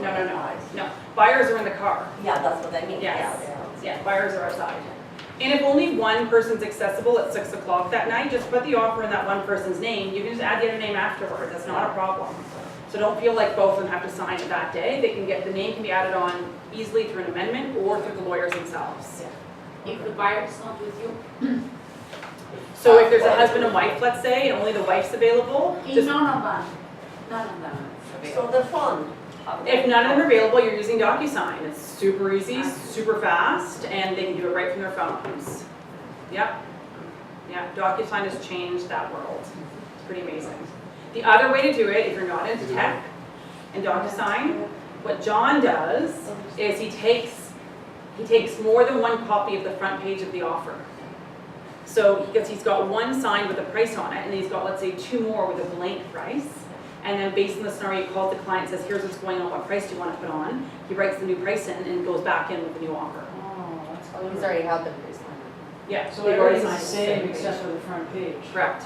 No, buyers are in the car. Yeah, that's what I mean. Yes. Yeah. Yeah, buyers are outside. And if only one person's accessible at 6 o'clock that night, just put the offer in that one person's name. You can just add the other name afterwards. That's not a problem. So don't feel like both of them have to sign it that day. They can get, the name can be added on easily through an amendment or through the lawyers themselves. If the buyer is not with you, So if there's a husband and wife, let's say, and only the wife's available, just, none of them is So the phone. if none of them are available, you're using DocuSign. It's super easy, super fast, and they can do it right from their phones. Yep. Yeah, DocuSign has changed that world. It's pretty amazing. The other way to do it, if you're not into tech and DocuSign, what John does is he takes more than one copy of the front page of the offer. So he's got one sign with a price on it, and he's got, let's say, 2 more with a blank price. And then based on the scenario, he calls the client, says, here's what's going on, what price do you want to put on? He writes the new price in and goes back in with the new offer. Oh, that's Oh, he's clever. already had the baseline. Yeah, So they've already everything's the signed same the except page. for the front page. Correct.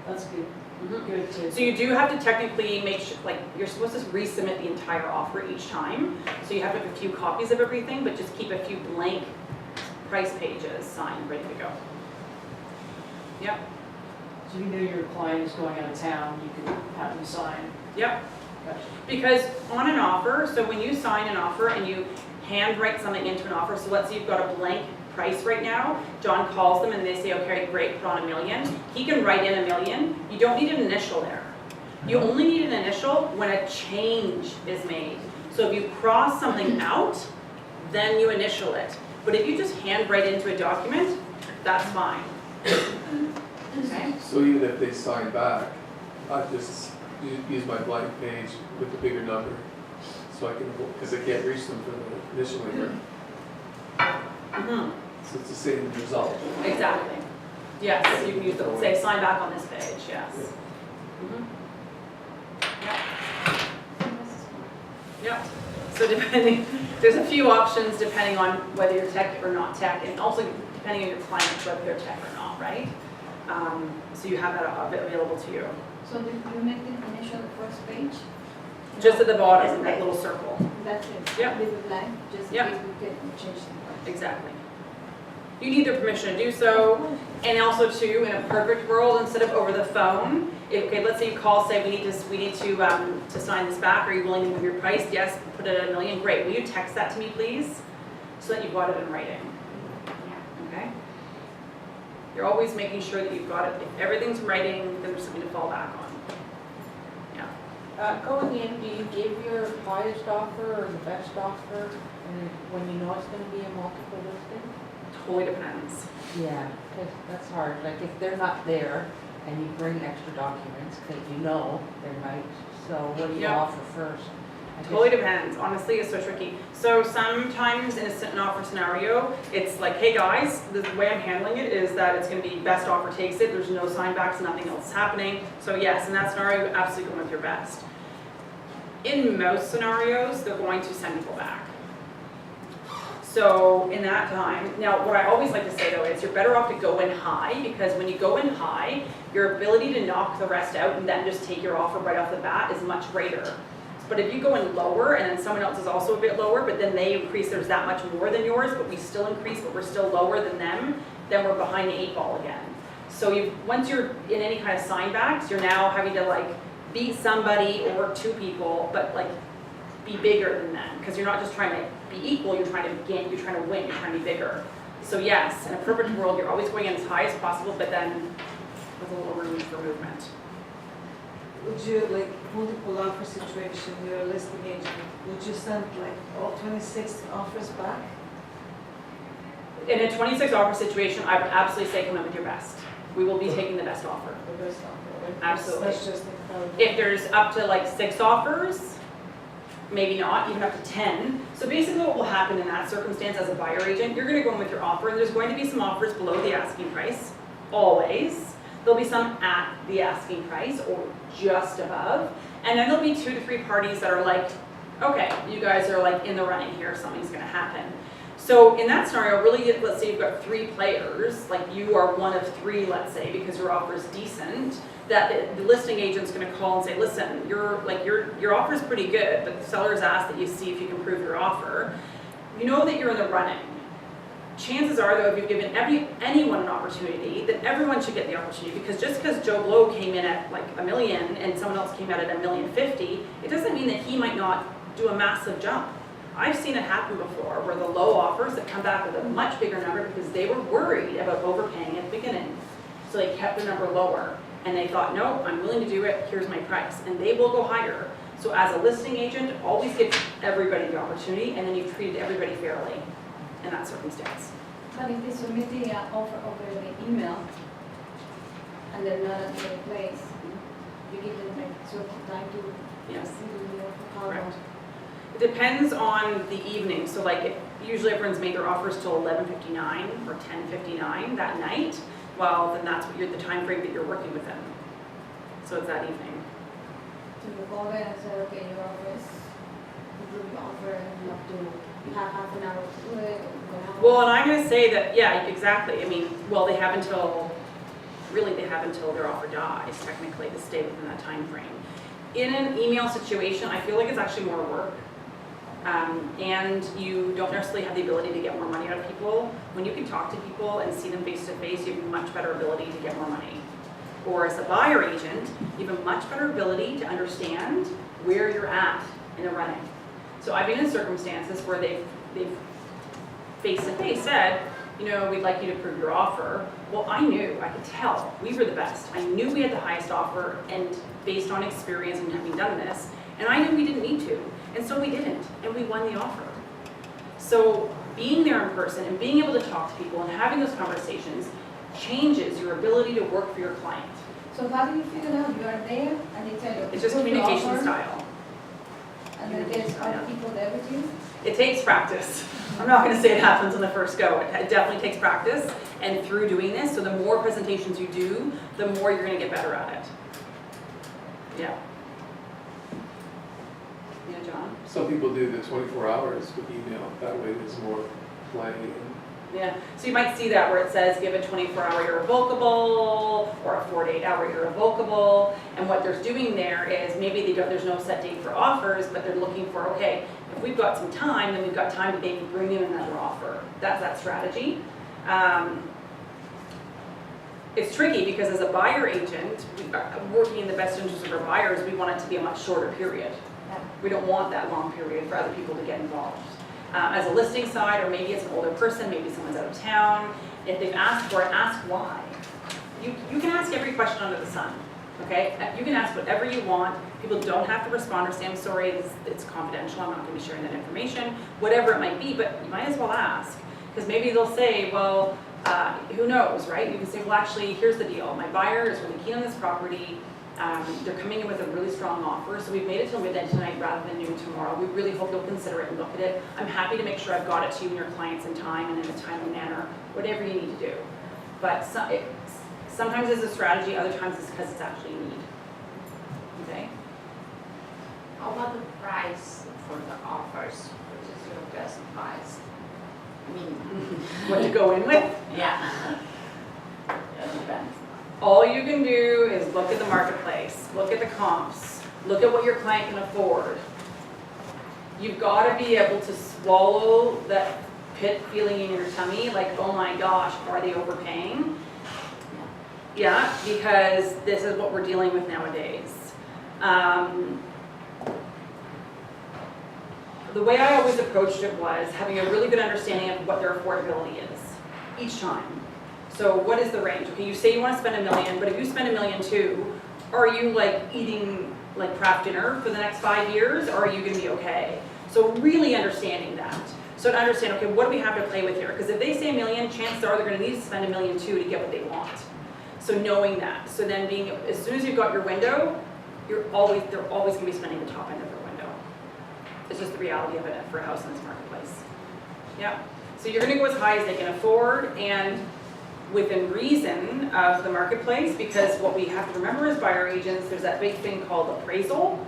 That's good, Mhm. good too. So you do have to technically make sure, like, you're supposed to resubmit the entire offer each time. So you have to have a few copies of everything, but just keep a few blank price pages signed, ready to go. Yep, So you know your client is going out of town, you can have them sign. yep. Gotcha. Because on an offer, so when you sign an offer and you handwrite something into an offer, so let's say you've got a blank price right now, John calls them and they say, okay, great, put on $1 million. He can write in $1 million. You don't need an initial there. You only need an initial when a change is made. So if you cross something out, then you initial it. But if you just handwrite into a document, that's fine. Okay? So even if they sign back, I just use my blank page with the bigger number, so I can, because I can't reach them for the initial number. Mhm. So it's the same result. Exactly. Yes, you can use the, say, sign back on this page, yes. Mhm. Yep. So depending, there's a few options depending on whether you're tech or not tech, and also depending on your client, whether they're tech or not, right? So you have that available to you. So do you make the initial first page? Just at the bottom, that little circle. That's it? Yep. Leave it blank, just in Yep. case we can change the price. Exactly. You need their permission to do so, and also too, in a perfect world, instead of over the phone, if, okay, let's say you call, say, we need to sign this back, are you willing to move your price? Yes, put it at $1 million, great. Will you text that to me, please? So that you've got it in writing. Okay? You're always making sure that you've got it, if everything's in writing, then there's something to fall back on. Yeah. Going in, do you give your highest offer or the best offer, and when you know it's gonna be a multiple listing? Totally depends. Yeah, 'cause that's hard, like if they're not there and you bring extra documents, cause you know they might, so what do you Yeah. offer first? I guess- Totally depends. Honestly, it's so tricky. So sometimes in an offer scenario, it's like, hey guys, the way I'm handling it is that it's going to be best offer takes it. There's no sign backs, nothing else is happening. So yes, in that scenario, you absolutely go with your best. In most scenarios, they're going to send people back. So in that time, now what I always like to say though is you're better off to go in high, because when you go in high, your ability to knock the rest out and then just take your offer right off the bat is much greater. But if you go in lower and then someone else is also a bit lower, but then they increase theirs that much more than yours, but we still increase, but we're still lower than them, then we're behind the 8 ball again. So once you're in any kind of sign backs, you're now having to like beat somebody or 2 people, but like be bigger than them, because you're not just trying to be equal, you're trying to gain, you're trying to win, you're trying to be bigger. So yes, in a perfect world, you're always going in as high as possible, but then with a little room for movement. Would you, like, multiple offer situation, you're a listing agent, would you send like all 26 offers back? In a 26 offer situation, I would absolutely say come in with your best. We will be taking the best offer. The best offer, like, Absolutely. That's just incredible. If there's up to like 6 offers, maybe not, even up to 10. So basically what will happen in that circumstance as a buyer agent, you're gonna go in with your offer, and there's going to be some offers below the asking price, always. There'll be some at the asking price or just above. And then there'll be 2 to 3 parties that are like, okay, you guys are like in the running here, something's gonna happen. So in that scenario, really, let's say you've got 3 players, like you are one of 3, let's say, because your offer is decent, that the listing agent's gonna call and say, listen, your offer's pretty good, but the seller's asked that you see if you can prove your offer. You know that you're in the running. Chances are, though, if you've given anyone an opportunity, then everyone should get the opportunity, because just because Joe Blow came in at like $1 million and someone else came out at $1.05 million, it doesn't mean that he might not do a massive jump. I've seen it happen before, where the low offers that come back with a much bigger number because they were worried about overpaying at the beginning. So they kept the number lower, and they thought, no, I'm willing to do it, here's my price, and they will go higher. So as a listing agent, always give everybody the opportunity, and then you've treated everybody fairly in that circumstance. But if they submit the offer over the email and they're not at the place, you give them like sort of time to Yes. do the offer, how Correct. long? It depends on the evening. So like usually everyone's made their offers till 11:59 or 10:59 that night, well, then that's what the time frame that you're working within. So it's that evening. So you call it and say, okay, your offer is, approve your offer, and you have half an hour to do it, or whatever. Well, and I'm gonna say that, yeah, exactly, I mean, well, they have until their offer dies, technically, to stay within that time frame. In an email situation, I feel like it's actually more work. And you don't necessarily have the ability to get more money out of people. When you can talk to people and see them face to face, you have a much better ability to get more money. Or as a buyer agent, you have a much better ability to understand where you're at in the running. So I've been in circumstances where they've face to face said, you know, we'd like you to approve your offer. Well, I could tell, we were the best. I knew we had the highest offer, and based on experience and having done this, and I knew we didn't need to, and so we didn't, and we won the offer. So being there in person and being able to talk to people and having those conversations changes your ability to work for your client. So how do you figure out you are there and they tell you? It's just approve your communication offer, style. And then there's other people there with you? It takes practice. I'm not going to say it happens on the first go. It definitely takes practice, and through doing this, so the more presentations you do, the more you're going to get better at it. Yeah. Yeah, John? Some people do the 24 hours with email, that way there's more play. And Yeah, so you might see that where it says give a 24-hour irrevocable or a 48-hour irrevocable, and what they're doing there is maybe there's no set date for offers, but they're looking for, okay, if we've got some time, then we've got time to maybe bring in another offer. That's that strategy. It's tricky because as a buyer agent, working in the best interest of our buyers, we want it to be a much shorter period. We don't want that long period for other people to get involved. As a listing side, or maybe it's an older person, maybe someone's out of town, if they've asked for it, ask why. You can ask every question under the sun, okay? You can ask whatever you want. People don't have to respond or say, I'm sorry, it's confidential, I'm not gonna be sharing that information, whatever it might be, but you might as well ask. Because maybe they'll say, well, who knows, right? You can say, well, actually, here's the deal. My buyer is really keen on this property. They're coming in with a really strong offer, so we've made it till midnight tonight rather than noon tomorrow. We really hope you'll consider it and look at it. I'm happy to make sure I've got it to you and your clients in time and in a timely manner, whatever you need to do. But sometimes it's a strategy, other times it's because it's actually a need. Okay? How about the price for the offers, which is your best price? I mean, What to go in with? yeah. It depends. All you can do is look at the marketplace, look at the comps, look at what your client can afford. You've got to be able to swallow that pit feeling in your tummy, like, oh my gosh, are they overpaying? Yeah, because this is what we're dealing with nowadays. The way I always approached it was having a really good understanding of what their affordability is each time. So what is the range? Okay, you say you want to spend $1 million, but if you spend $1 million too, are you like eating like craft dinner for the next 5 years, or are you going to be okay? So really understanding that. So to understand, okay, what do we have to play with here? Because if they say $1 million, chances are they're going to need to spend $1 million too to get what they want. So knowing that. So then being, as soon as you've got your window, they're always going to be spending the top end of their window. It's just the reality of it for a house in this marketplace. Yeah. So you're going to go as high as they can afford and within reason of the marketplace, because what we have to remember as buyer agents, there's that big thing called appraisal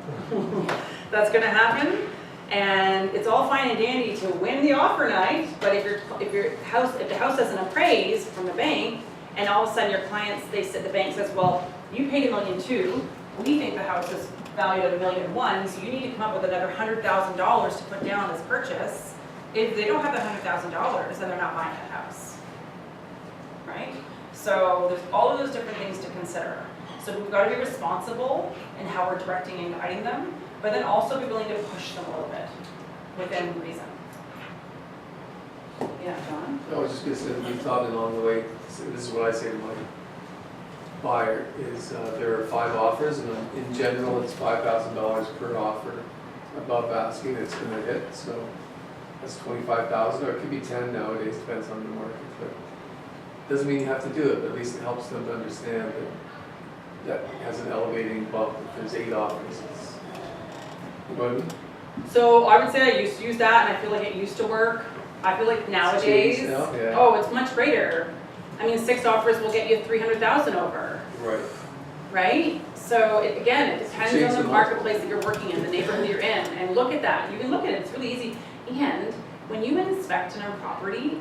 that's going to happen. And it's all fine and dandy to win the offer night, but if the house doesn't appraise from the bank, and all of a sudden your clients, the bank says, well, you paid $1 million too. We think the house is valued at $1.1 million, so you need to come up with another $100,000 to put down this purchase. If they don't have that $100,000, then they're not buying that house, right? So there's all of those different things to consider. So we've got to be responsible in how we're directing and guiding them, but then also be willing to push them a little bit within reason. Yeah, John? I was just gonna say, we taught along the way, so this is what I say to my buyer, is there are 5 offers, and in general, it's $5,000 per offer. Above asking, it's gonna hit, so that's $25,000, or it could be 10 nowadays, depends on the market, but doesn't mean you have to do it, but at least it helps them to understand that has an elevating bump if there's 8 offers. You know what I mean? So I would say I used to use that, and I feel like it used to work. I feel like nowadays, changed now, yeah. oh, it's much greater. I mean, 6 offers will get you 300,000 over, Right. right? So again, it depends Change on the the marketplace that you're working in, the neighborhood you're in, and look at that. You can look at it, it's really easy. And when you inspect a property,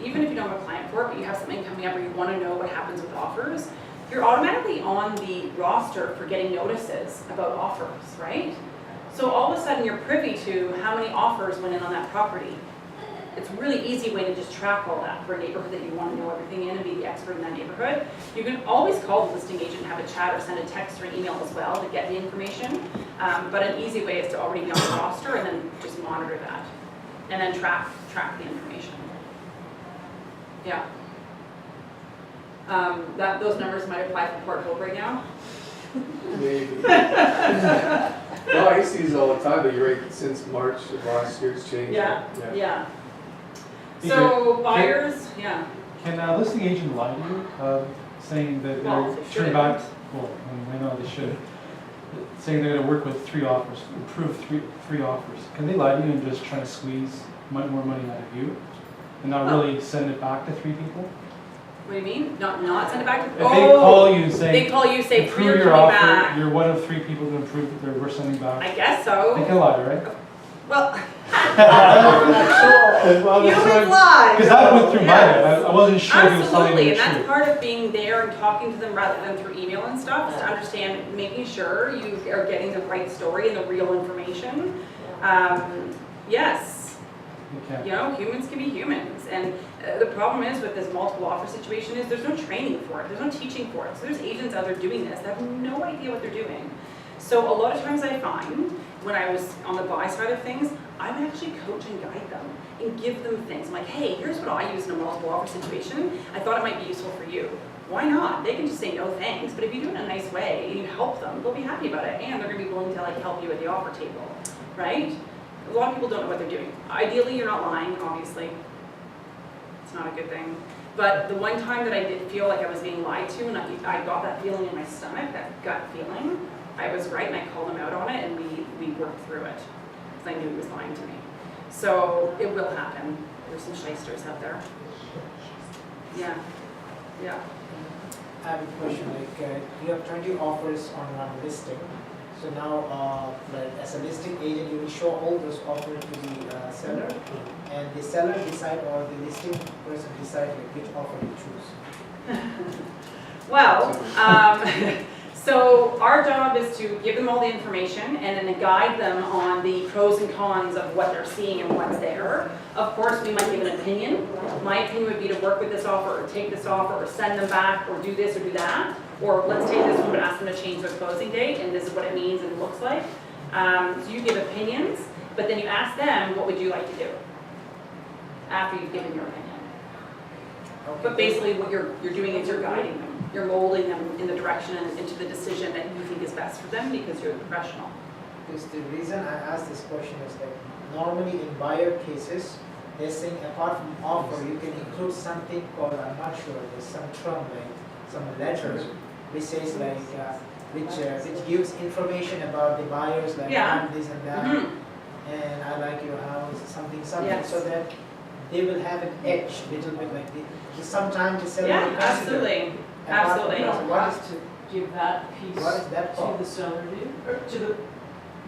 even if you don't have a client for it, but you have something coming up or you want to know what happens with offers, you're automatically on the roster for getting notices about offers, right? So all of a sudden you're privy to how many offers went in on that property. It's a really easy way to just track all that for a neighborhood that you want to know everything in and be the expert in that neighborhood. You can always call the listing agent, have a chat, or send a text or an email as well to get the information. But an easy way is to already be on the roster and then just monitor that. And then track the information. Yeah. Those numbers might apply for Port Hope right now. Maybe. No, I used to use it all the time, but you're right, since March of last year it's changed. Yeah. So buyers, yeah. Can a listing agent lie to you, saying that Well, they're they turning shouldn't. back, well, I know they should, saying they're gonna work with 3 offers, approve three offers. Can they lie to you and just try to squeeze more money out of you? And not really send it back to 3 people? What do you mean? Not send it back to? If they call you and They say, call you, say, approve you're your coming offer, back. you're one of 3 people to approve that we're sending back. I guess They so. can lie, right? Well, Well, humans lie. because that went through my Yes. head. I wasn't sure he was telling Absolutely, me and the that's truth. part of being there and talking to them rather than through email and stuff, is to understand, making sure you are getting the right story and the real information. Yes, Okay. you know, humans can be humans, and the problem is with this multiple offer situation is there's no training for it, there's no teaching for it. So there's agents out there doing this that have no idea what they're doing. So a lot of times I find, when I was on the buy side of things, I would actually coach and guide them and give them things. I'm like, hey, here's what I use in a multiple offer situation. I thought it might be useful for you. Why not? They can just say no thanks, but if you do it in a nice way and you help them, they'll be happy about it, and they're gonna be willing to like help you at the offer table, right? A lot of people don't know what they're doing. Ideally, you're not lying, obviously. It's not a good thing. But the one time that I did feel like I was being lied to, and I got that feeling in my stomach, that gut feeling, I was right, and I called him out on it, and we worked through it, because I knew he was lying to me. So it will happen. There's some shysters out there. Yeah. I have a question, like, you have 20 offers on one listing. So now, like, as a listing agent, you will show all those offers to the seller, and the seller decide, or the listing person decide, like, which offer to choose. Well, so our job is to give them all the information and then guide them on the pros and cons of what they're seeing and what's there. Of course, we might give an opinion. My opinion would be to work with this offer, or take this offer, or send them back, or do this or do that. Or let's take this one but ask them to change their closing date, and this is what it means and looks like. So you give opinions, but then you ask them, what would you like to do? After you've given your opinion. But basically what you're doing is you're guiding them. You're molding them in the direction and into the decision that you think is best for them because you're a professional. Because the reason I asked this question is that normally in buyer cases, they're saying apart from offer, you can include something called, I'm not sure, there's some term, like some letter, which says like, which gives information about the buyers, like Yeah. this and that, and I like your house, something, Yes. so that they will have an edge, little bit like sometimes the seller Yeah, will consider. absolutely. Apart from Absolutely. You that, don't what have is, to give that piece what is that to called? the seller, do you? Or to the,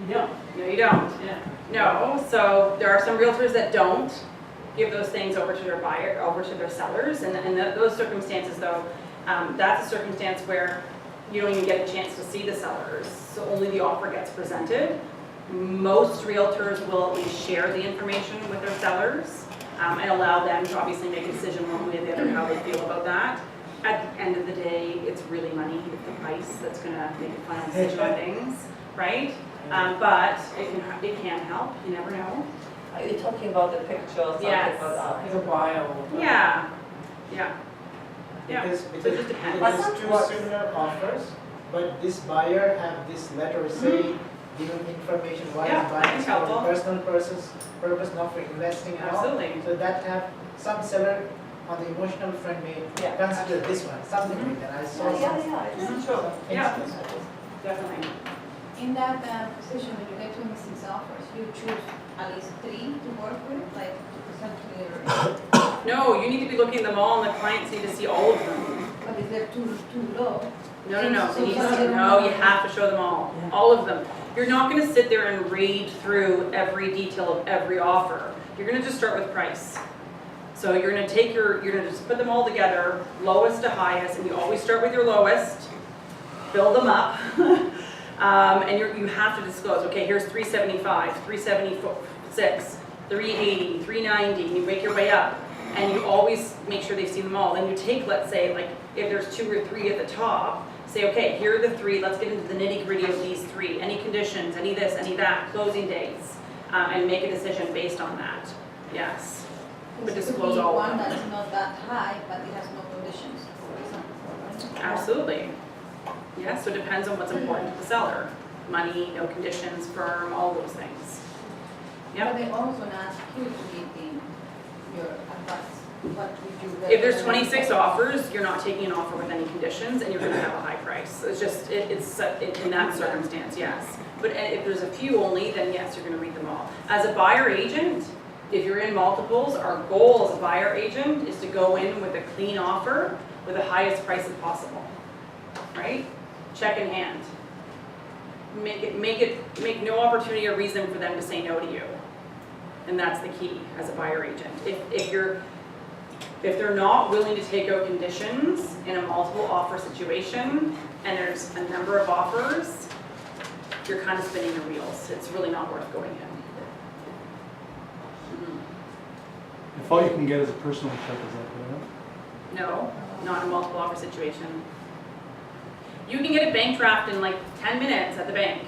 you don't, No, you don't. yeah. No, so there are some realtors that don't give those things over to their buyer, over to their sellers, and those circumstances though, that's a circumstance where you don't even get a chance to see the sellers, so only the offer gets presented. Most realtors will at least share the information with their sellers and allow them to obviously make a decision one way or the other how they feel about that. At the end of the day, it's really money, it's the price that's gonna make a final decision on things, right? But it can help, you never know. Are you talking about the picture or something Yes. about Like a bio. Yeah. Because So it just depends. there's two similar offers, but this buyer have this letter saying, giving information why Yeah, he's buying that's for helpful. personal purpose, not for investing at all. Absolutely. So that have some seller on the emotional front may Yeah. consider this one, something like that. I saw some. it's true. Yeah. Definitely. In that position, when you get 26 offers, you choose at least 3 to work with, like to present to the, No, you need to be looking at them all, and the clients need to see all of them. but if they're too low, No, So you need some of to, them no, are- you have to show them all, all of them. You're not gonna sit there and read through every detail of every offer. You're gonna just start with price. So you're gonna you're gonna just put them all together, lowest to highest, and you always start with your lowest, build them up. And you have to disclose, okay, here's 375, 376, 380, 390, and you make your way up. And you always make sure they've seen them all. Then you take, let's say, like, if there's 2 or 3 at the top, say, okay, here are the 3, let's get into the nitty-gritty of these 3. Any conditions, any this, any that, closing dates, and make a decision based on that. Yes. But it could disclose be all of one them. that's not that high, but it has no conditions, for example, right? Absolutely. Yeah, so it depends on what's important to the seller. Money, no conditions, firm, all those things. Yep. But they also ask you to give them your advice, what would you. If there's recommend? 26 offers, you're not taking an offer with any conditions, and you're gonna have a high price. It's just, in that circumstance, yes. But if there's a few only, then yes, you're gonna read them all. As a buyer agent, if you're in multiples, our goal as a buyer agent is to go in with a clean offer with the highest prices possible, right? Check in hand. Make no opportunity or reason for them to say no to you. And that's the key as a buyer agent. If they're not willing to take out conditions in a multiple offer situation, and there's a number of offers, you're kind of spinning your wheels. It's really not worth going in. If all you can get is a personal check, is that good enough? No, not in a multiple offer situation. You can get a bank draft in like 10 minutes at the bank.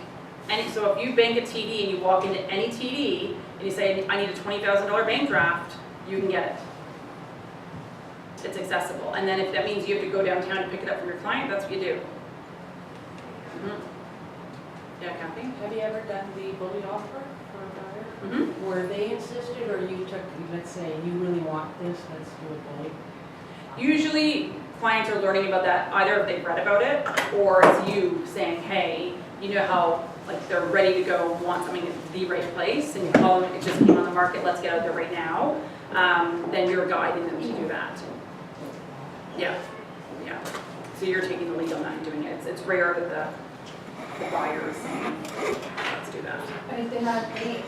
And so if you bank a TD and you walk into any TD and you say, I need a $20,000 bank draft, you can get it. It's accessible. And then if that means you have to go downtown to pick it up from your client, that's what you do. Yeah, Kathy? Have you ever done the bully offer for a buyer? Mm-hmm. Were they insisted, or you took, let's say, you really want this, let's do a bully? Usually clients are learning about that either if they've read about it or it's you saying, hey, you know how like they're ready to go, want something at the right place, and you call them, it just came on the market, let's get out there right now. Then you're guiding them to do that. Yeah, yeah. So you're taking the lead on that and doing it. It's rare that the buyers say, let's do that. But if they have 8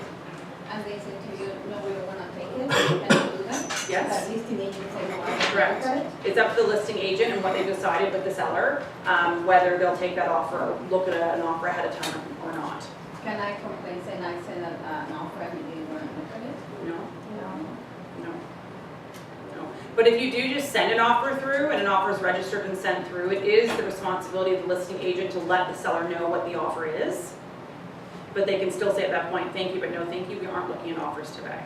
and they say to you, no, we don't wanna take it, can you do that? Yes. At least the agent say, no, I don't Correct. want it. It's up to the listing agent and what they've decided with the seller, whether they'll take that offer, look at an offer ahead of time or not. Can I complain, saying I sent an offer and you didn't wanna look at it? No, No. no, no. But if you do just send an offer through and an offer is registered and sent through, it is the responsibility of the listing agent to let the seller know what the offer is. But they can still say at that point, thank you, but no thank you, we aren't looking at offers today.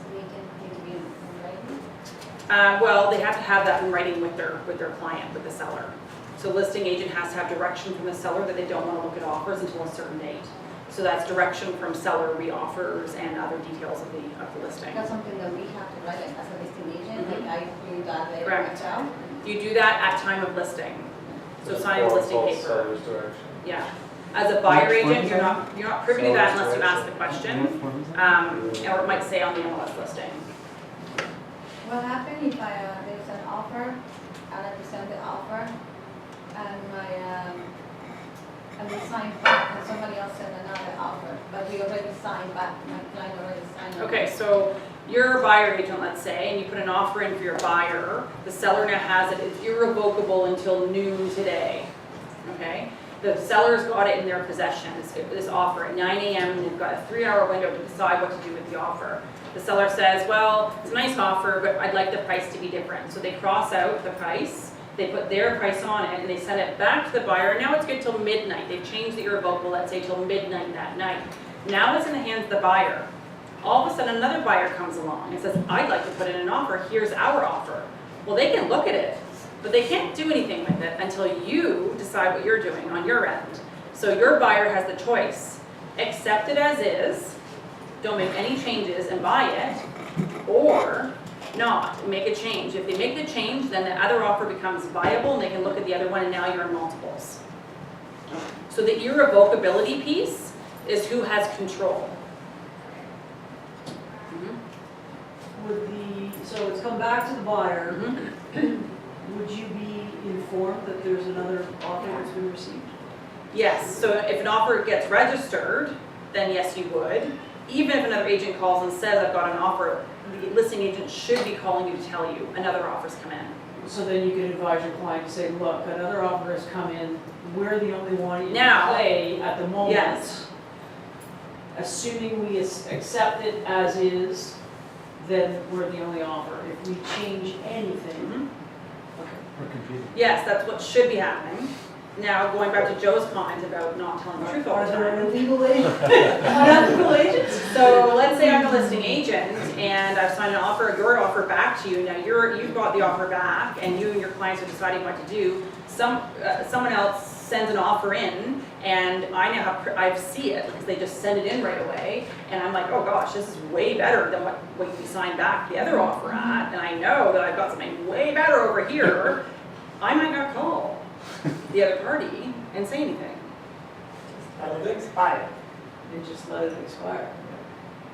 So they can take it in writing? Well, they have to have that in writing with their client, with the seller. So listing agent has to have direction from the seller that they don't want to look at offers until a certain date. So that's direction from seller re-offers and other details of the listing. That's something that we have to write, like, as a listing agent, like I do that later Correct. myself. You do that at time of listing. So sign a listing paper. Seller's direction. Yeah. As a buyer Which one agent, is you're that? not privy to that unless you Seller's ask the question. What form is that? Or it might say on the MLS listing. What happened if there's an offer, and I present the offer, and and we sign back, and somebody else sent another offer, but we already signed back, my client already signed. it. Okay, so you're a buyer agent, let's say, and you put an offer in for your buyer. The seller now has it, it's irrevocable until noon today, okay? The seller's got it in their possession, this offer at 9 a.m. and they've got a 3-hour window to decide what to do with the offer. The seller says, well, it's a nice offer, but I'd like the price to be different. So they cross out the price, they put their price on it, and they send it back to the buyer. Now it's good till midnight. They've changed the irrevocable, let's say, till midnight that night. Now it's in the hands of the buyer. All of a sudden, another buyer comes along and says, I'd like to put in an offer, here's our offer. Well, they can look at it, but they can't do anything with it until you decide what you're doing on your end. So your buyer has the choice. Accept it as is, don't make any changes and buy it, or not, make a change. If they make the change, then the other offer becomes viable and they can look at the other one and now you're in multiples. So the irrevocability piece is who has control. So it's come back to the buyer, Mhm. would you be informed that there's another offer that's been received? Yes, so if an offer gets registered, then yes, you would. Even if another agent calls and says, I've got an offer, the listing agent should be calling you to tell you another offer's come in. So then you can advise your client to say, look, another offer has come in, we're the only one in Now- play at the moment. Yes. Assuming we accept it as is, then we're the only offer. If we change anything, okay. We're competing. Yes, that's what should be happening. Now, going back to Joe's comment about not telling the truth all Are the there time. illegal agents? Unethical agents? So let's say I'm a listing agent and I've signed an offer, your offer back to you. Now you've got the offer back and you and your clients are deciding what to do. Someone else sends an offer in and I see it because they just send it in right away. And I'm like, oh gosh, this is way better than what we signed back the other offer at. And I know that I've got something way better over here. I might not call the other party and say anything. Let it expire. And just let it expire.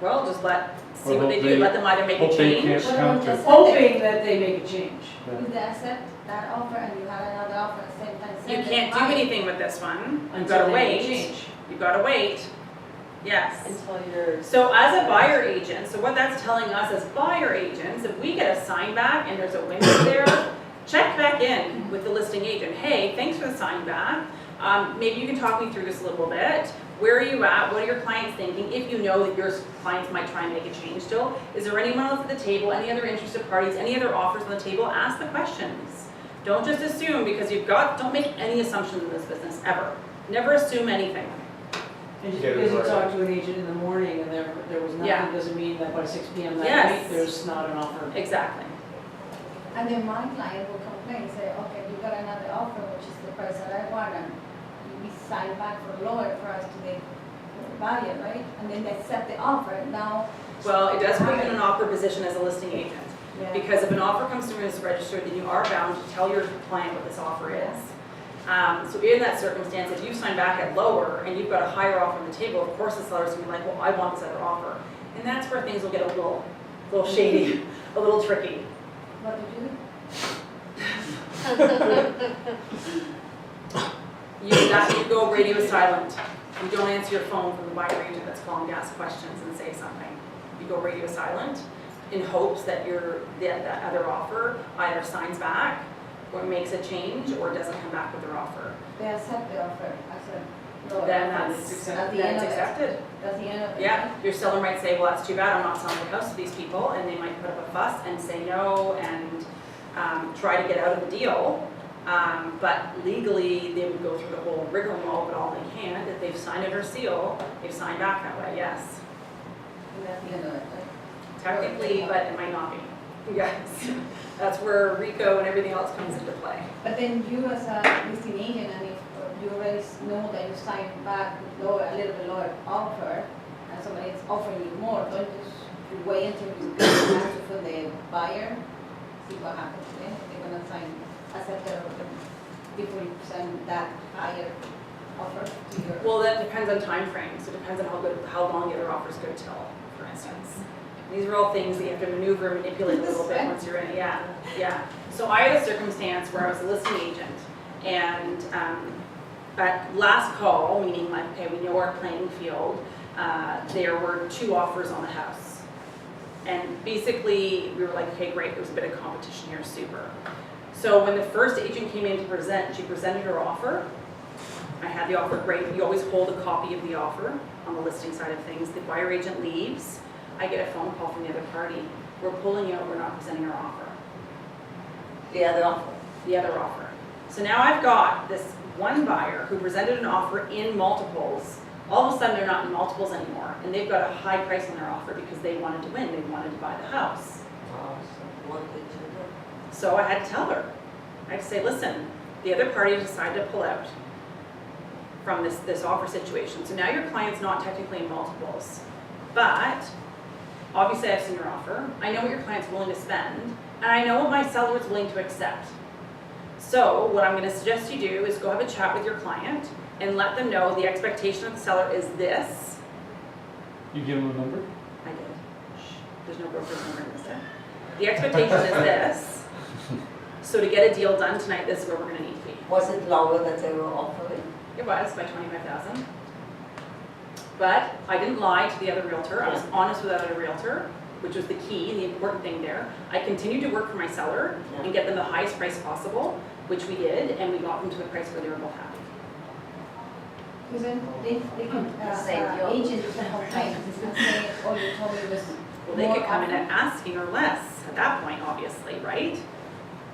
Well, just see Or what they hope do. they- Let them either make a hope they change. can't Well, counter. just- Hoping that they make a change. If they accept that offer and you have another offer at the same time, You send it can't do buyer. anything with this one. You've Until gotta they make a wait. change. You've gotta wait. Yes. Until you're. So as a buyer agent, so what that's telling us as buyer agents, if we get a sign back and there's a window there, check back in with the listing agent. Hey, thanks for the sign back. Maybe you can talk me through this a little bit. Where are you at? What are your clients thinking? If you know that your clients might try and make a change still, is there anyone else at the table, any other interested parties, any other offers on the table? Ask the questions. Don't just assume because don't make any assumptions in this business, ever. Never assume anything. And just Yeah, because you right. talked to an agent in the morning and there was Yeah. nothing, doesn't mean that by 6 PM that Yes. night, there's not an offer. Exactly. And then my client will complain, say, okay, you got another offer, which is the price that I want, and we sign back for a lower price to the buyer, right? And then they accept the offer, now. Well, it does put you in an awkward position as a listing agent. Yeah. Because if an offer comes through and is registered, then you are bound to tell your client what this offer is. So in that circumstance, if you sign back at lower and you've got a higher offer on the table, of course the seller's gonna be like, well, I want this other offer. And that's where things will get a little shady, a little tricky. What did you do? You go radio silent. You don't answer your phone from the buyer agent that's calling to ask questions and say something. You go radio silent in hopes that that other offer either signs back or makes a change or doesn't come back with their offer. They accept the offer as a lower. Then offer. that's At the end of it. accepted. That's the end of it. Yeah, your seller might say, well, that's too bad, I'm not selling the house to these people, and they might put up a fuss and say no and try to get out of the deal. But legally, they would go through the whole rigmarole of it all they can. If they've signed it or seal, they've signed back that way, yes. And that's the end of it, right? Technically, but it might not be. Yes. That's where RICO and everything else comes into play. But then you as a listing agent, and if you already know that you signed back lower, a little bit lower offer, and somebody is offering you more, don't you wait until you get the answer from the buyer, see what happens then, if they're gonna accept it before you send that higher offer to your. Well, that depends on time frames. It depends on how long the other offer's good till, for instance. These are all things that you have to maneuver and manipulate a little bit once you're in it. Yeah. So I had a circumstance where I was a listing agent, and at last call, meaning like, okay, we know our playing field, there were 2 offers on the house. And basically, we were like, okay, great, there's a bit of competition here, super. So when the first agent came in to present, she presented her offer. I had the offer, great. You always hold a copy of the offer on the listing side of things. The buyer agent leaves. I get a phone call from the other party. We're pulling out, we're not presenting our offer. The other offer. The other offer. So now I've got this one buyer who presented an offer in multiples. All of a sudden they're not in multiples anymore. And they've got a high price on their offer because they wanted to win. They wanted to buy the house. What did you do? So I had to tell her. I had to say, listen, the other party decided to pull out from this offer situation. So now your client's not technically in multiples. But obviously I've seen your offer. I know what your client's willing to spend. And I know what my seller is willing to accept. So what I'm going to suggest you do is go have a chat with your client and let them know the expectation of the seller is this. You give them a number? I did. Shh, there's no broker's number in this there. The expectation is this. So to get a deal done tonight, this is where we're gonna need to be. Was it lower than they were offering? It was by 25,000. But I didn't lie to the other realtor. I was honest with that other realtor, which was the key and the important thing there. I continued to work for my seller and get them the highest price possible, which we did, and we got them to the price where they were both happy. Because then they can, agent can complain, they can say, oh, you told me it was Well, they more could come in offer. at asking or less at that point, obviously, right?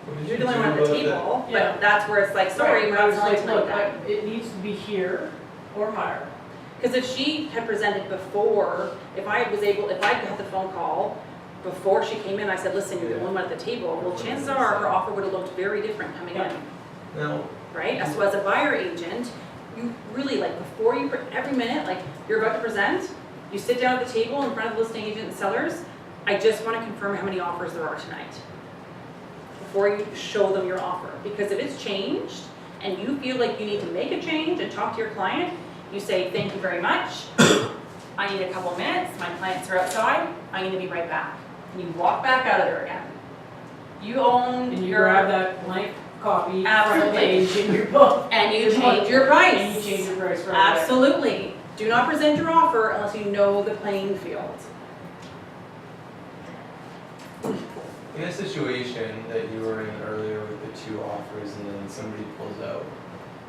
What did You're you the only do one at the about that? table, Yeah. but that's where it's like, sorry, Right, we're I not was selling like, tonight look, then. it needs to be here or higher. Because if she had presented before, if I had the phone call before she came in, I said, listen, you're the only one at the table, well, chances are her offer would have looked very different coming in, No, right? So as a buyer agent, you really, like, before you, every minute, like, you're about to present, you sit down at the table in front of the listing agent and sellers, I just want to confirm how many offers there are tonight before you show them your offer. Because if it's changed and you feel like you need to make a change and talk to your client, you say, thank you very much, I need a couple minutes, my clients are outside, I need to be right back. And you walk back out of there again. You own And you your, grab that blank copy, front Absolutely. page in your book. and you your change money, your price. And you change your price right away. Absolutely. Do not present your offer unless you know the playing field. in a situation that you were in earlier with the two offers and then somebody pulls out,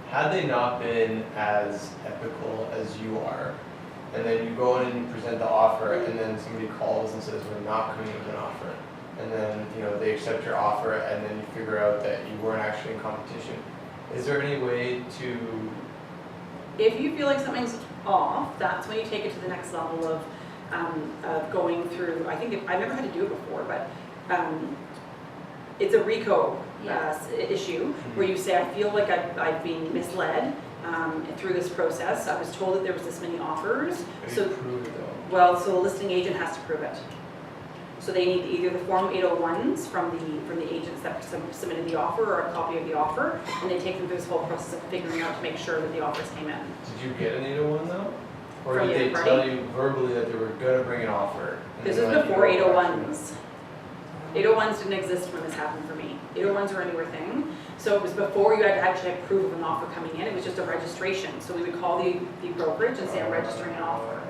had they not been as ethical as you are, and then you go in and you present the offer and then somebody calls and says, we're not coming with an offer, and then, you know, they accept your offer and then you figure out that you weren't actually in competition, is there any way to, If you feel like something's off, that's when you take it to the next level of going through, I've never had to do it before, but it's a RICO issue where you say, I feel like I've been misled through this process. I was told that there was this many offers. how do So, you prove it though? well, so the listing agent has to prove it. So they need either the Form 801s from the agents that submitted the offer or a copy of the offer, and they take them through this whole process of figuring out to make sure that the offers came in. Did you get an 801 though? Or From did they the other tell party? you verbally that they were gonna bring an offer? and This then is let you before know actually? 801s. 801s didn't exist when this happened for me. 801s were a newer thing. So it was before you had to actually have proof of an offer coming in. It was just a registration. So we would call the brokerage and say, I'm registering an offer.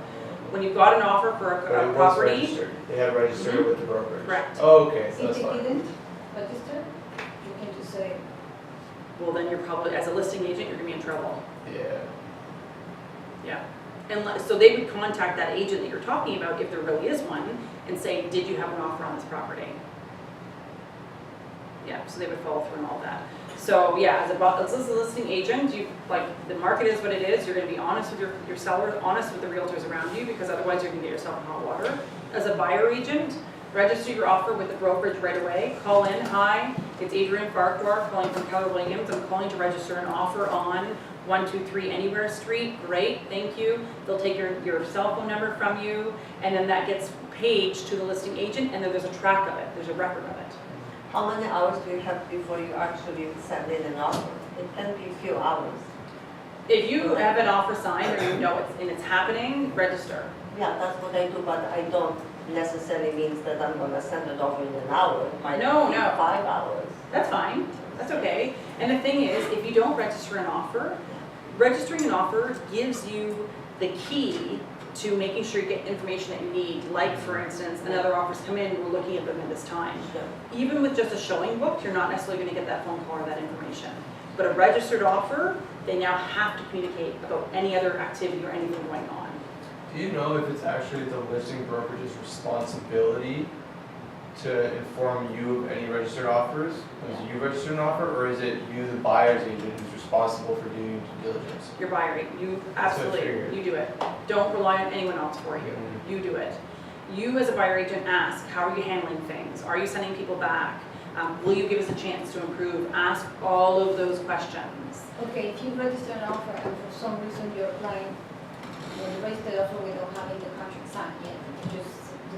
When you've got an offer for But it a was property, registered. They had registered it with the brokerage. Correct. Oh, okay, so If that's they fine. didn't register, you can just say, well, then you're probably, as a listing agent, you're gonna be in trouble. Yeah. Yeah. So they would contact that agent that you're talking about, if there really is one, and say, did you have an offer on this property? Yeah, so they would follow through and all that. So yeah, as a listing agent, the market is what it is. You're gonna be honest with your seller, honest with the realtors around you, because otherwise you're gonna get yourself in hot water. As a buyer agent, register your offer with the brokerage right away. Call in, hi, it's Adrienne Farquhar calling from Keller Williams. I'm calling to register an offer on 123 Anywhere Street. Great, thank you. They'll take your cell phone number from you, and then that gets paged to the listing agent, and then there's a track of it, there's a record of it. How many hours do you have before you actually send in an offer? It can be a few hours. If you have an offer signed or you know it's happening, register. Yeah, that's what I do, but I don't necessarily means that I'm gonna send it over in an hour. It might No, be no. 5 hours. That's fine, that's okay. And the thing is, if you don't register an offer, registering an offer gives you the key to making sure you get information that you need. Like, for instance, another offer's come in, we're looking at them at this time. Yeah. Even with just a showing book, you're not necessarily gonna get that phone call or that information. But a registered offer, they now have to communicate about any other activity or anything going on. Do you know if it's actually the listing brokerage's responsibility to inform you of any registered offers? Is you register an offer, or is it you, the buyer's agent, who's responsible for doing due diligence? Your buyer, you figured. absolutely, you do it. Don't rely on anyone else for you. Mhm. You do it. You as a buyer agent ask, how are you handling things? Are you sending people back? Will you give us a chance to improve? Ask all of those questions. okay, if you register an offer and for some reason your client, when you register the offer without having the contract signed yet, you just,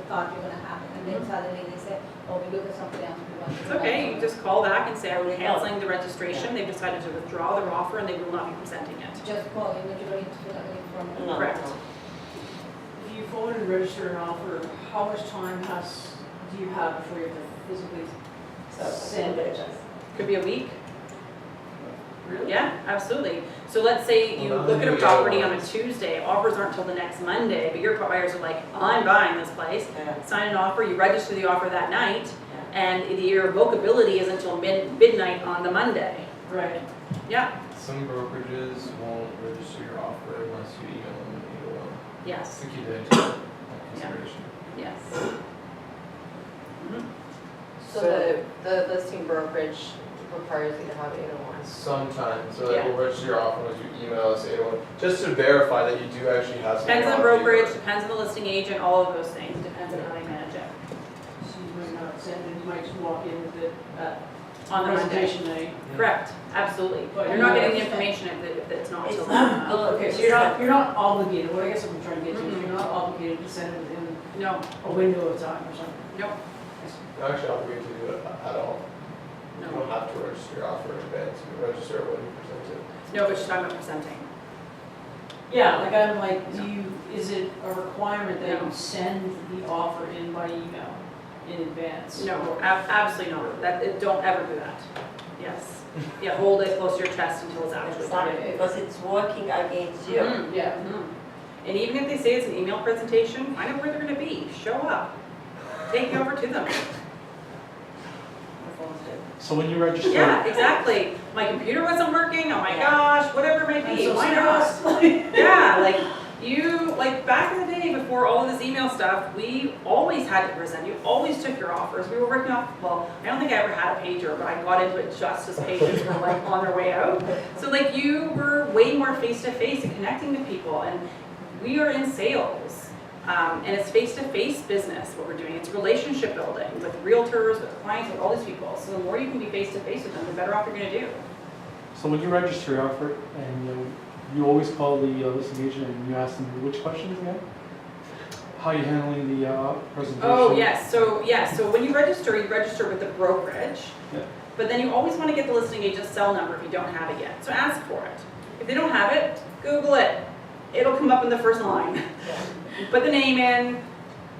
the thought you were gonna happen, and then suddenly they say, oh, we look at something else, we want to. It's okay, you just call back and say, I'm canceling the registration, they've decided to withdraw their offer and they will not be presenting it. Just call, you don't need to fill out any form. No, Correct. no. If you phone and register an offer, how much time do you have before you have to physically So, send it? Could be a week. Really? Yeah, absolutely. So let's say you Well, look at a then property you on a Tuesday, offers aren't till the next Monday, but your buyers are like, I'm buying this place. Yeah. Sign an offer, you register the offer that night, and your revocability is until midnight on the Monday. Right. Yeah, Some brokerages won't register your offer unless you email them an 801. yes, To keep that into consideration. yes. Mhm. So the listing brokerage requires you to have 801. Sometimes, so Yeah. we'll register your offer once you email us 801, just to verify that you do actually have some. Depends on the property. brokerage, depends on the listing agent, all of those things, depends on how they manage it. So you might not send it, you might just walk in with it at On the Monday. presentation night. Correct, absolutely. But You're not getting the information if it's not It's till not then. good. Okay, so you're not obligated, what I guess what I'm trying to get to is you're not obligated to send it within No, a window of time or something. no, You're actually obligated to do it at all. You no. don't have to register your offer in advance, you can register it when you present it. No, but she's talking about presenting. Yeah, like I'm like, is it a requirement that No. you send the offer in by email in advance? No, absolutely not. Don't ever do that. Yes. Yeah, hold it close to your chest until it's actually Exactly, ready. because it's working against you. Mhm, Yeah. mhm. And even if they say it's an email presentation, find out where they're gonna be, show up. Take it over to them. So when you register. Yeah, exactly. My computer wasn't working, oh my gosh, whatever it may I'm be, so why not? stressed. Yeah, like back in the day before all of this email stuff, we always had to present. You always took your offers. We were working off, well, I don't think I ever had a pager, but I got into it just as pages were like on their way out. So like you were way more face to face and connecting to people, and we are in sales. And it's face to face business, what we're doing. It's relationship building with realtors, with clients, with all these people. So the more you can be face to face with them, the better off you're gonna do. So when you register your offer and you always call the listing agent and you ask them which questions again? How are you handling the presentation? Oh, yes, so when you register with the brokerage. Yeah. But then you always want to get the listing agent's cell number if you don't have it yet. So ask for it. If they don't have it, Google it. It'll come up in the first line. You put the name in,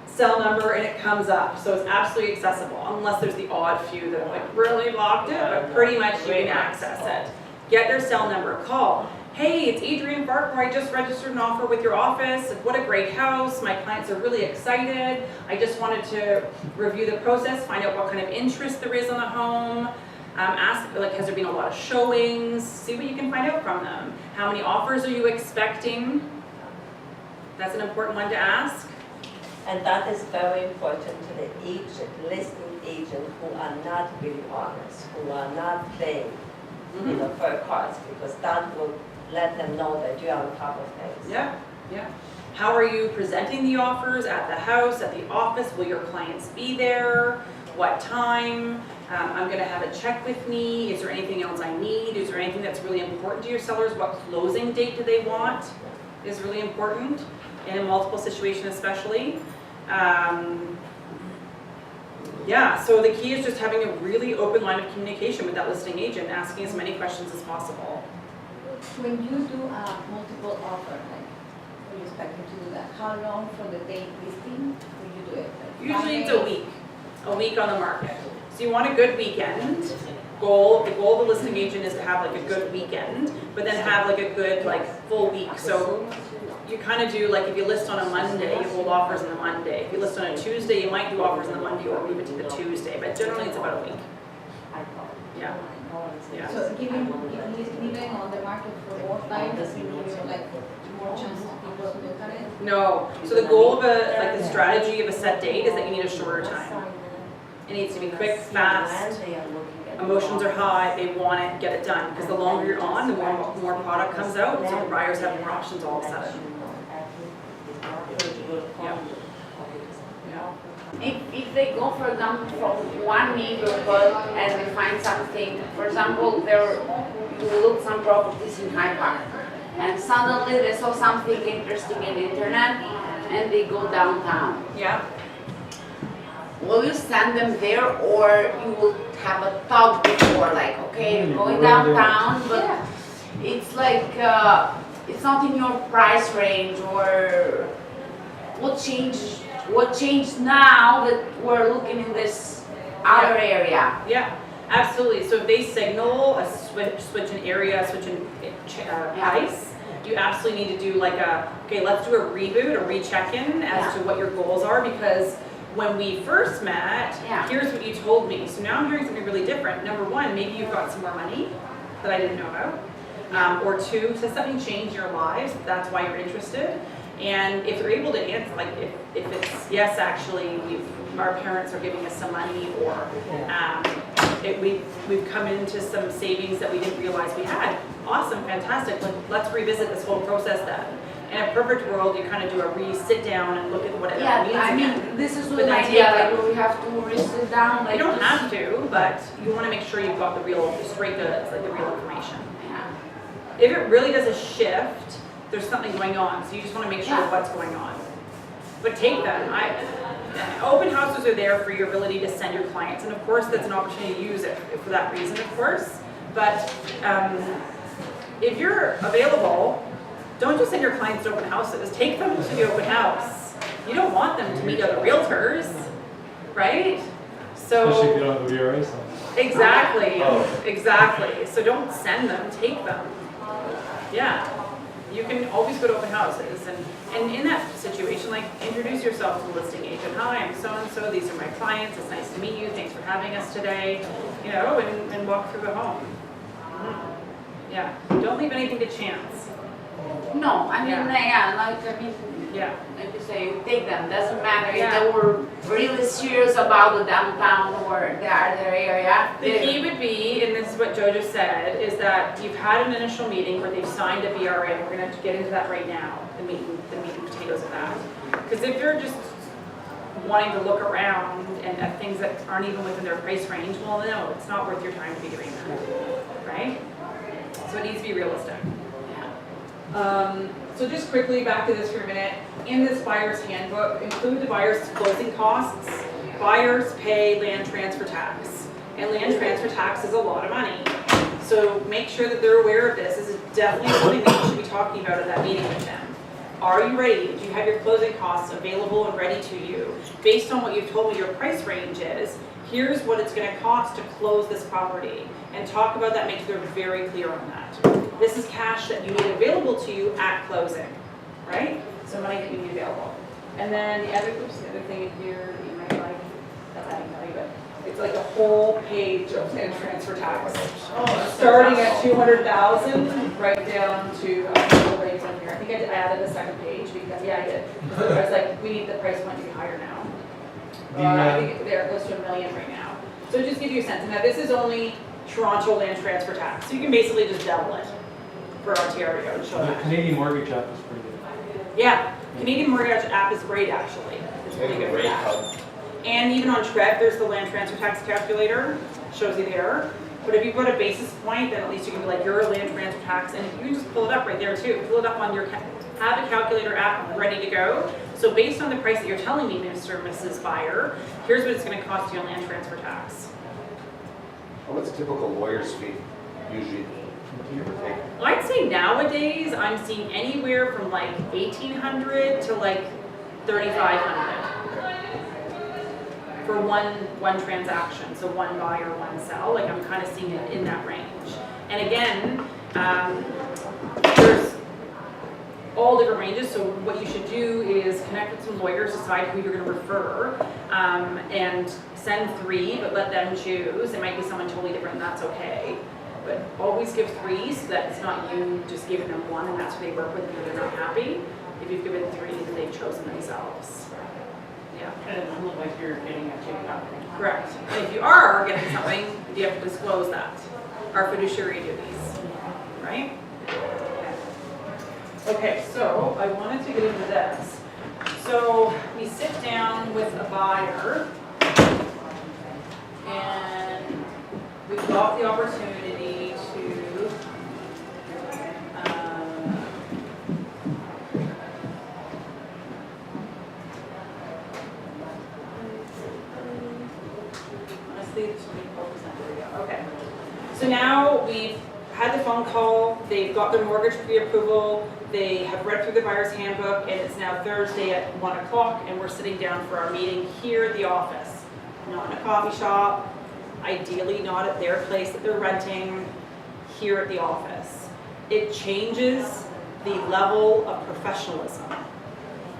cell number, and it comes up. So it's absolutely accessible, unless there's the odd few that are like really locked in, but pretty much you can access it. Get their cell number, call. Hey, it's Adrienne Farquhar. I just registered an offer with your office. What a great house. My clients are really excited. I just wanted to review the process, find out what kind of interest there is on the home. Ask, like, has there been a lot of showings? See what you can find out from them. How many offers are you expecting? That's an important one to ask. And that is very important to the agent, listing agent who are not really honest, who are not playing, fair cards, because that will let them know that you're on top of things. Yeah, yeah. How are you presenting the offers at the house, at the office? Will your clients be there? What time? I'm gonna have a check with me. Is there anything else I need? Is there anything that's really important to your sellers? What closing date do they want is really important in a multiple situation especially. Yeah, so the key is just having a really open line of communication with that listing agent, asking as many questions as possible. When you do a multiple offer, like, when you're expecting to do that, how long from the date listing will you do it? Like Usually 5 it's days? a week on the market. So you want a good weekend. The goal of the listing agent is to have like a good weekend, but then have like a good like full week. So you kind of do like if you list on a Monday, you hold offers on the Monday. If you list on a Tuesday, you might do offers on the Monday or move it to the Tuesday, but generally it's about a week. Yeah. Yeah. So leaving on the market for more time doesn't give you like more chance to people to look at it? No. So the goal of the strategy of a set date is that you need a shorter time. It needs to be quick, fast. Emotions are high, they want it, get it done. Because the longer you're on, the more product comes out, so the buyers have more options all of a sudden. Yeah. If they go, for example, from one neighborhood and they find something, for example, you look some properties in High Park, and suddenly they saw something interesting in the internet, and they go downtown. Yeah. will you send them there or you will have a talk before, like, okay, Yeah, going we're gonna do it. downtown, but it's like, it's not in your price range, or what changed now that we're looking in this other area? Yeah, absolutely. So if they signal a switch in area, switch in price, you absolutely need to do like okay, let's do a reboot, a recheck-in as to what your goals are, because when we first met, here's what you told me. So now I'm hearing something really different. Number one, maybe you've got some more money that I didn't know about. Or two, does something change your lives? That's why you're interested. And if you're able to answer, like if it's yes, actually, our parents are giving us some money, or we've come into some savings that we didn't realize we had. Awesome, fantastic. Let's revisit this whole process then. In a perfect world, you kind of do a sit down and look at what it means. I again. mean, this is But an then idea, take like, them. will we have to sit down, like. You don't this? have to, but you want to make sure you've got the straight goods, like the real information. If it really does a shift, there's something going on, so you just want to make sure what's going on. But take them. Open houses are there for your ability to send your clients, and of course that's an opportunity to use it for that reason, of course. But if you're available, don't just send your clients to open houses. Take them to the open house. You don't want them to meet other realtors, right? So Especially if you don't have a VRA license. exactly, exactly. So don't send them. Take them. Yeah. You can always go to open houses, and in that situation, like, introduce yourself to the listing agent. Hi, I'm so-and-so, these are my clients, it's nice to meet you, thanks for having us today, you know, and walk through the home. Yeah, don't leave anything to chance. No, I mean, Yeah. like you say, you take them, doesn't matter Yeah. if they were really serious about the downtown or the other area. The key would be, and this is what Joe just said, is that you've had an initial meeting where they've signed a VRA. We're going to get into that right now, the meat and potatoes of that. Because if you're just wanting to look around and at things that aren't even within their price range, well, no, it's not worth your time to be doing that, right? So it needs to be realistic. So just quickly back to this for a minute. In this buyer's handbook, include the buyer's closing costs. Buyers pay land transfer tax, and land transfer tax is a lot of money. So make sure that they're aware of this. This is definitely something that you should be talking about at that meeting with them. Are you ready? Do you have your closing costs available and ready to you? Based on what you've told me your price range is, here's what it's going to cost to close this property. And talk about that, make sure they're very clear on that. This is cash that you need available to you at closing, right? So money that you need available. And then the other thing in here that you might like, that I can tell you, but it's like a whole page of land transfer tax. Starting at 200,000, right down to, right from here. I think I added a second page because, I did. I was like, we need the price point to be higher now. I think they're close to $1 million right now. So just give you a sense. Now this is only Toronto land transfer tax. So you can basically just double it for Ontario and show The that. Canadian mortgage app is pretty good. Yeah, Canadian mortgage app is great actually. It's really good for that. And even on Trev, there's the land transfer tax calculator, shows you there. But if you've got a basis point, then at least you can be like, you're a land transfer tax, and you can just pull it up right there too. Pull it up on your, have a calculator app ready to go. So based on the price that you're telling me, Mr. and Mrs. Buyer, here's what it's gonna cost you on land transfer tax. What's a typical lawyer's fee, usually, give or take? I'd say nowadays, I'm seeing anywhere from like 1,800 to like 3,500 for one transaction, so one buy or one sell. Like I'm kind of seeing it in that range. And again, there's all different ranges. So what you should do is connect with some lawyers, decide who you're going to refer, and send 3, but let them choose. It might be someone totally different, and that's okay. But always give 3 so that it's not you just giving them 1 and that's who they work with and they're not happy. If you've given 3, then they've chosen themselves. Yeah. And it doesn't look like you're getting a kickback. Correct. And if you are getting something, you have to disclose that. Our fiduciary duties, right? Okay, so I wanted to get into this. So we sit down with a buyer and we've got the opportunity to honestly, there's so many focus on, there we go, okay. So now we've had the phone call, they've got their mortgage pre-approval, they have read through the buyer's handbook, and it's now Thursday at 1 o'clock, and we're sitting down for our meeting here at the office. Not in a coffee shop, ideally not at their place that they're renting, here at the office. It changes the level of professionalism.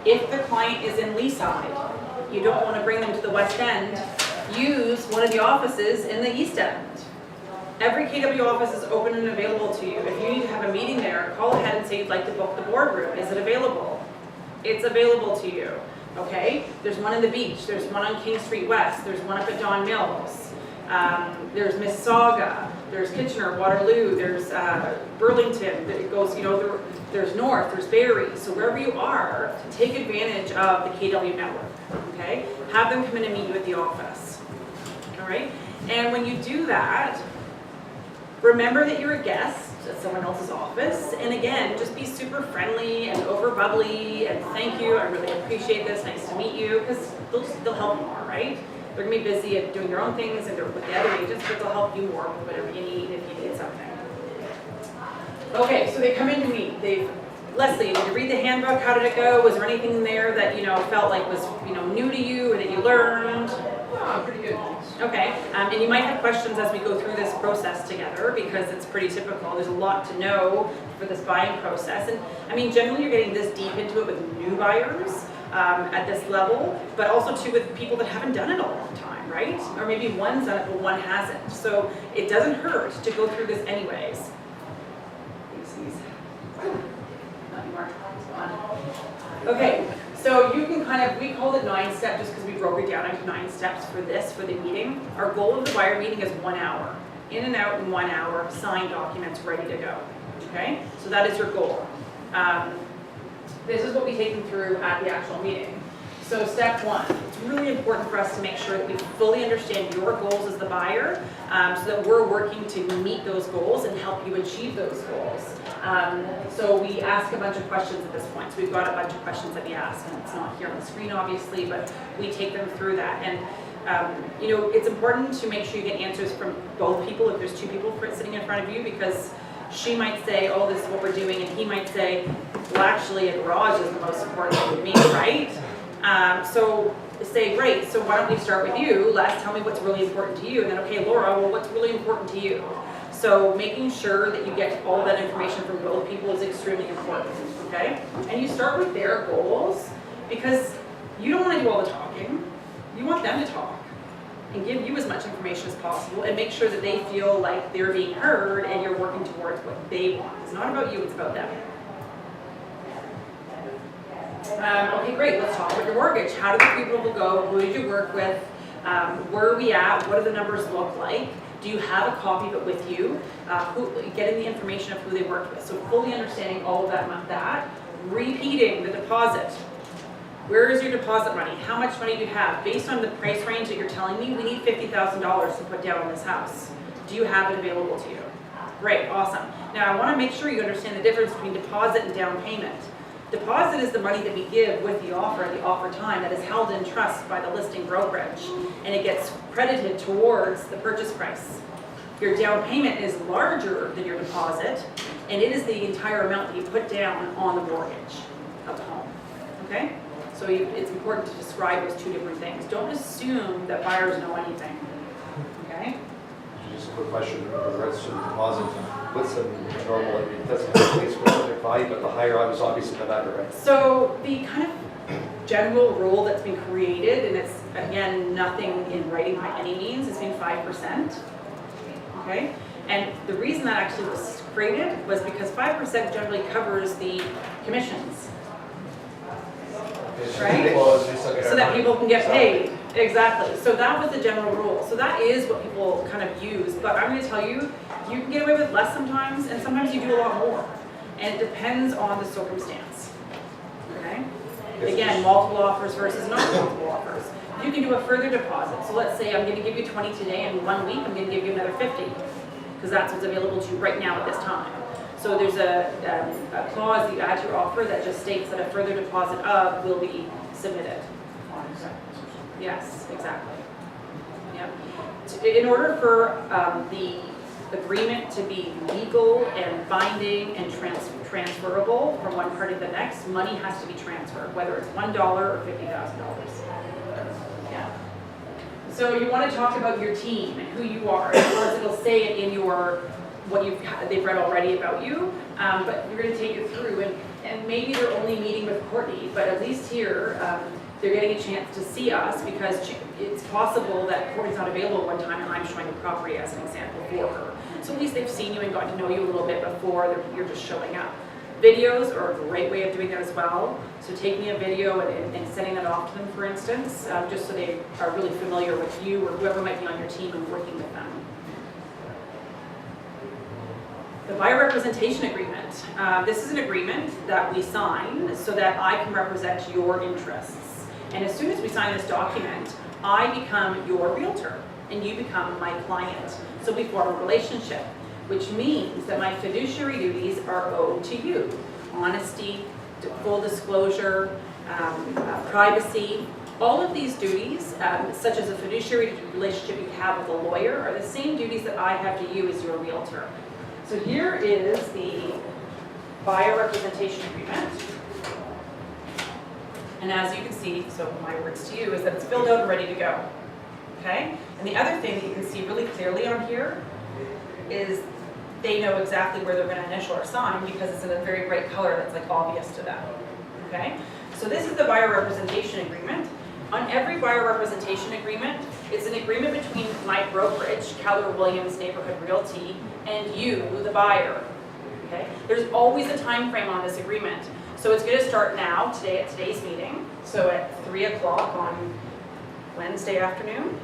If the client is in Leaside, you don't want to bring them to the West End, use one of the offices in the East End. Every KW office is open and available to you. If you need to have a meeting there, call ahead and say you'd like to book the boardroom. Is it available? It's available to you, okay? There's one in the Beach, there's one on King Street West, there's one up at Don Mills, there's Mississauga, there's Kitchener, Waterloo, there's Burlington, it goes, you know, there's North, there's Barrie. So wherever you are, take advantage of the KW network, okay? Have them come in and meet you at the office, all right? And when you do that, remember that you're a guest at someone else's office, and again, just be super friendly and over bubbly, and thank you, I really appreciate this, nice to meet you, because they'll help you more, right? They're gonna be busy at doing their own things and they're with the other agents, but they'll help you more with whatever you need if you need something. Okay, so they come in to meet. Leslie, did you read the handbook? How did it go? Was there anything there that felt like was new to you or that you learned? Oh, pretty good. Okay, and you might have questions as we go through this process together because it's pretty typical. There's a lot to know for this buying process, and I mean generally you're getting this deep into it with new buyers at this level, but also too with people that haven't done it a long time, right? Or maybe one's done it but one hasn't. So it doesn't hurt to go through this anyways. Not anymore. Okay, so you can we called it 9-step just because we broke it down into 9 steps for the meeting. Our goal of the buyer meeting is 1 hour. In and out in 1 hour, signed documents ready to go. Okay, so that is your goal. This is what we take them through at the actual meeting. So step 1, it's really important for us to make sure that we fully understand your goals as the buyer so that we're working to meet those goals and help you achieve those goals. So we ask a bunch of questions at this point. So we've got a bunch of questions that we ask, and it's not here on the screen obviously, but we take them through that. And it's important to make sure you get answers from both people if there's 2 people sitting in front of you, because she might say, oh, this is what we're doing, and he might say, well, actually, a garage is the most important thing to me, right? So say, great, so why don't we start with you? Les, tell me what's really important to you. And then, okay, Laura, well, what's really important to you? So making sure that you get all that information from both people is extremely important, okay? And you start with their goals, because you don't want to do all the talking. You want them to talk and give you as much information as possible and make sure that they feel like they're being heard and you're working towards what they want. It's not about you, it's about them. Okay, great, let's talk about your mortgage. How did the people go? Who did you work with? Where are we at? What do the numbers look like? Do you have a copy of it with you? Getting the information of who they worked with. So fully understanding all of that. Repeating the deposit. Where is your deposit money? How much money do you have? Based on the price range that you're telling me, we need $50,000 to put down on this house. Do you have it available to you? Great, awesome. Now I want to make sure you understand the difference between deposit and down payment. Deposit is the money that we give with the offer at the offer time that is held in trust by the listing brokerage, and it gets credited towards the purchase price. Your down payment is larger than your deposit, and it is the entire amount that you put down on the mortgage of the home, okay? So it's important to describe those 2 different things. Don't assume that buyers know anything, okay? Just a quick question in regards to the deposit. What's a normal, it doesn't have a specific value, but the higher I was obviously the better, right? So the kind of general rule that's been created, and it's again nothing in writing by any means, has been 5%, okay? And the reason that actually was created was because 5% generally covers the commissions. Right? So that people can get paid. Exactly. So that was the general rule. So that is what people kind of use. But I'm going to tell you, you can get away with less sometimes, and sometimes you do a lot more. And it depends on the circumstance. Okay? Again, multiple offers versus not multiple offers. You can do a further deposit. So let's say I'm going to give you 20 today, and 1 week I'm going to give you another 50, because that's what's available to you right now at this time. So there's a clause that you add to your offer that just states that a further deposit of will be submitted. Yes, exactly. In order for the agreement to be legal and binding and transferable from one party to the next, money has to be transferred, whether it's $1 or $50,000. Yeah. So you want to talk about your team and who you are. Of course, it'll say it in your they've read already about you, but we're going to take you through, and maybe they're only meeting with Courtney, but at least here they're getting a chance to see us because it's possible that Courtney's not available one time and I'm showing the property as an example for her. So at least they've seen you and gotten to know you a little bit before you're just showing up. Videos are a great way of doing that as well. So taking a video and sending that off to them, for instance, just so they are really familiar with you or whoever might be on your team and working with them. The buyer representation agreement. This is an agreement that we sign so that I can represent your interests. And as soon as we sign this document, I become your realtor and you become my client. So we form a relationship, which means that my fiduciary duties are owed to you. Honesty, full disclosure, privacy. All of these duties, such as a fiduciary relationship you have with a lawyer, are the same duties that I have to you as your realtor. So here is the buyer representation agreement. And as you can see, so my words to you is that it's filled out and ready to go. Okay? And the other thing that you can see really clearly on here is they know exactly where they're going to initial or sign because it's in a very bright color that's like obvious to them. Okay? So this is the buyer representation agreement. On every buyer representation agreement, it's an agreement between my brokerage, Keller Williams Neighborhood Realty, and you, the buyer. Okay? There's always a time frame on this agreement. So it's going to start now, today at today's meeting. So at 3 o'clock on Wednesday afternoon.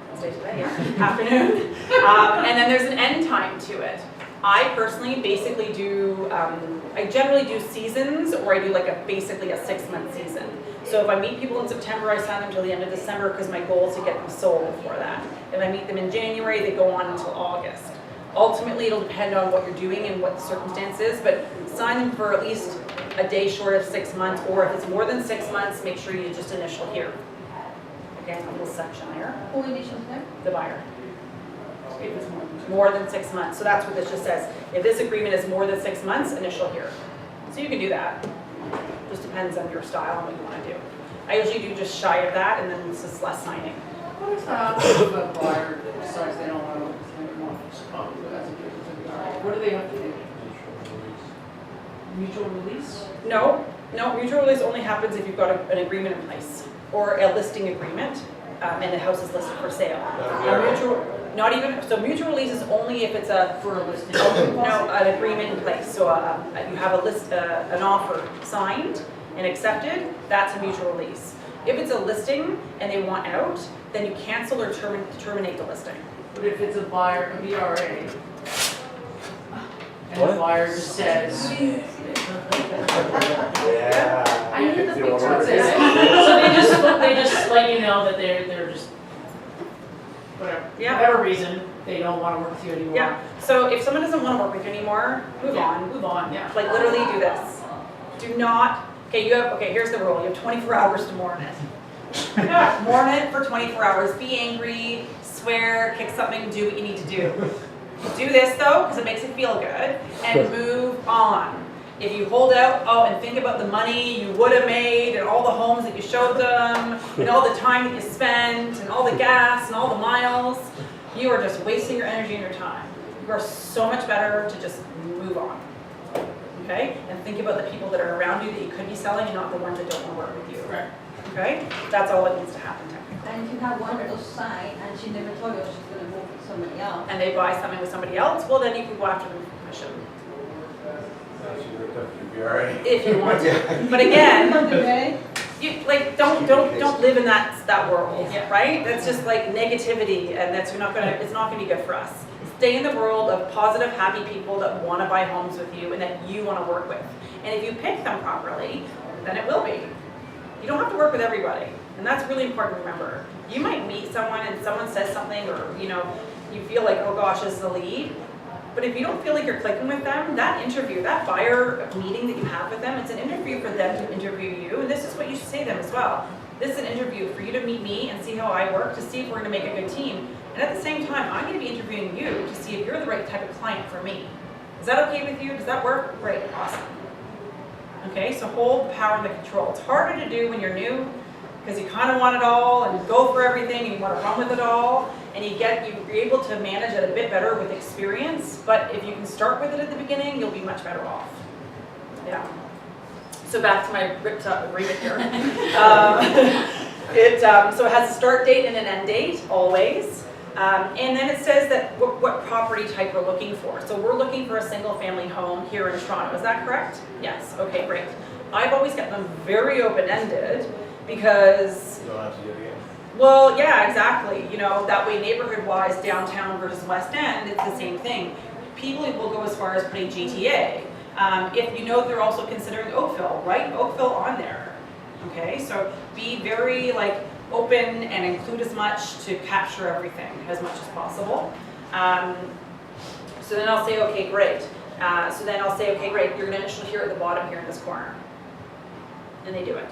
Wednesday today, yeah. Afternoon. And then there's an end time to it. I personally basically do, I generally do seasons, or I do like basically a 6-month season. So if I meet people in September, I sign them till the end of December because my goal is to get them sold before that. If I meet them in January, they go on until August. Ultimately, it'll depend on what you're doing and what the circumstance is, but sign them for at least a day short of 6 months, or if it's more than 6 months, make sure you just initial here. Again, a little section there. Who initials there? The buyer. If it's more than 6 months. So that's what this just says. If this agreement is more than 6 months, initial here. So you can do that. Just depends on your style and what you want to do. I usually do just shy of that, and then this is less signing. What is that if a buyer decides they don't want to what do they have to do? Mutual release? No, mutual release only happens if you've got an agreement in place or a listing agreement, and the house is listed for sale. Mutual release is only if it's For a listing? an agreement in place. So you have an offer signed and accepted. That's a mutual release. If it's a listing and they want out, then you cancel or terminate the listing. But if it's a buyer, a BRA, and the buyer just says, Yeah. I need the If you don't picture. want So to- they just let you know that they're just, whatever reason, they don't want to work with you anymore. Yeah. So if someone doesn't want to work with you anymore, move on. Move on, yeah. Like literally do this. Do not, here's the rule. You have 24 hours to mourn it. Mourn it for 24 hours. Be angry, swear, kick something, do what you need to do. Do this though, because it makes it feel good, and move on. If you hold out, and think about the money you would have made, and all the homes that you showed them, and all the time that you spent, and all the gas, and all the miles, you are just wasting your energy and your time. You are so much better to just move on. Okay? And think about the people that are around you that you could be selling, and not the ones that don't want to work with you. Right. Okay? That's all that needs to happen technically. And if you have one of those signed and she never told you she's gonna move with somebody else. And they buy something with somebody else, well then you can go after them for commission. If you want to. But again, Okay. don't live in that world, right? That's just like negativity, and it's not gonna be good for us. Stay in the world of positive, happy people that want to buy homes with you and that you want to work with. And if you pick them properly, then it will be. You don't have to work with everybody, and that's really important to remember. You might meet someone and someone says something, or you feel like, oh gosh, this is the lead. But if you don't feel like you're clicking with them, that interview, that buyer meeting that you have with them, it's an interview for them to interview you, and this is what you should say to them as well. This is an interview for you to meet me and see how I work, to see if we're gonna make a good team. And at the same time, I'm gonna be interviewing you to see if you're the right type of client for me. Is that okay with you? Does that work? Great, awesome. Okay, so hold the power and the control. It's harder to do when you're new, because you kind of want it all and go for everything and you want to run with it all, and you're able to manage it a bit better with experience, but if you can start with it at the beginning, you'll be much better off. Yeah. So back to my ripped up agreement here. So it has a start date and an end date, always. And then it says that what property type we're looking for. So we're looking for a single family home here in Toronto, is that correct? Yes, okay, great. I've always kept them very open-ended because, You don't have to do it again. well, yeah, exactly. You know, that way neighborhood-wise, downtown versus West End, it's the same thing. People will go as far as putting GTA. If you know they're also considering Oakville, write Oakville on there. Okay, so be very like open and include as much to capture everything as much as possible. So then I'll say, okay, great. So then I'll say, okay, great, you're gonna initial here at the bottom here in this corner. And they do it.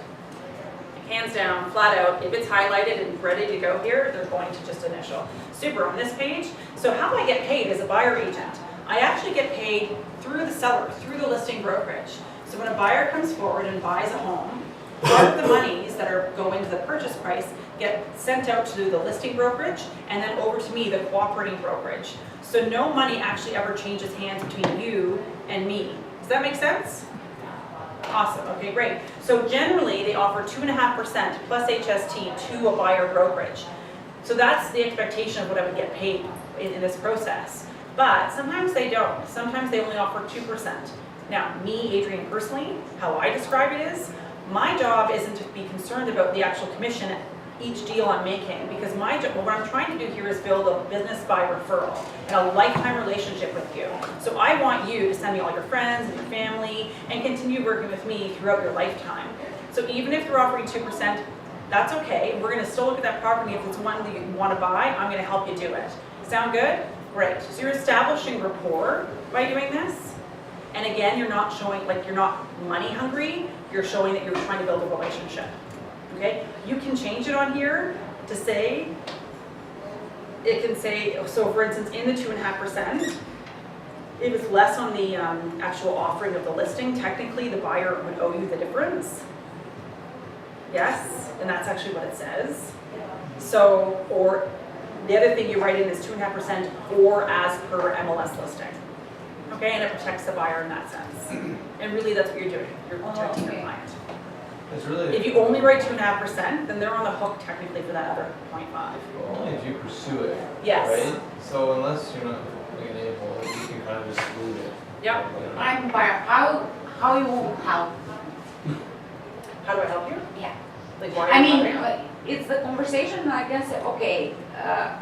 Hands down, flat out, if it's highlighted and ready to go here, they're going to just initial. Super, on this page, so how do I get paid as a buyer agent? I actually get paid through the seller, through the listing brokerage. So when a buyer comes forward and buys a home, part of the monies that are going to the purchase price get sent out to the listing brokerage and then over to me, the cooperating brokerage. So no money actually ever changes hands between you and me. Does that make sense? Awesome, okay, great. So generally, they offer 2.5% plus HST to a buyer brokerage. So that's the expectation of what I would get paid in this process. But sometimes they don't. Sometimes they only offer 2%. Now, me, Adrienne, personally, how I describe it is, my job isn't to be concerned about the actual commission each deal I'm making, because my job, what I'm trying to do here is build a business by referral and a lifetime relationship with you. So I want you to send me all your friends and your family and continue working with me throughout your lifetime. So even if they're offering 2%, that's okay. We're gonna still look at that property. If it's one that you wanna buy, I'm gonna help you do it. Sound good? Great. So you're establishing rapport by doing this. And again, you're not showing, like you're not money hungry, you're showing that you're trying to build a relationship. Okay, you can change it on here to say, it can say, so for instance, in the 2.5%, if it's less on the actual offering of the listing, technically the buyer would owe you the difference. Yes, and that's actually what it says. So, or the other thing you write in is 2.5% or as per MLS listing. Okay, and it protects the buyer in that sense. And really that's what you're doing, you're protecting your client. It's really. If you only write 2.5%, then they're on the hook technically for that other 0.5. Well, only if you pursue it. Yes. Right? So unless you're not like an a-hole, you can kind of just leave it. Yep. You know? I'm buyer, how you will help? How do I help you? Yeah. Like why? I mean, it's the conversation, I can say, okay,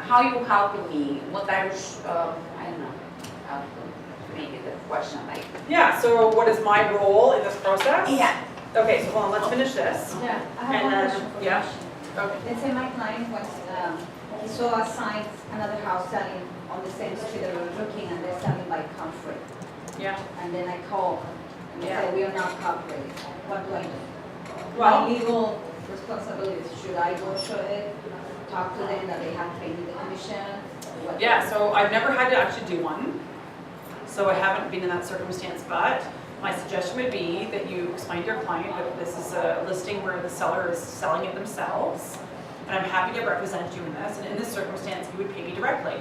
how you helping me? What I was, I don't know, how to make it a question like. Yeah, so what is my role in this process? Yeah. Okay, so hold on, let's finish this. Yeah, I have And one then- question for yeah. you. Okay. Let's say my client was, he saw a sign, another house selling on the same street that we were looking, and they're selling by country. Yeah. And then I call, and they Yeah. say, we are not cooperating. What do I do? Well- My legal responsibilities, should I go show it, talk to them that they have to pay me the commission? What do I Yeah, do? so I've never had to actually do one. So I haven't been in that circumstance, but my suggestion would be that you explain to your client that this is a listing where the seller is selling it themselves. And I'm happy to represent you in this. And in this circumstance, you would pay me directly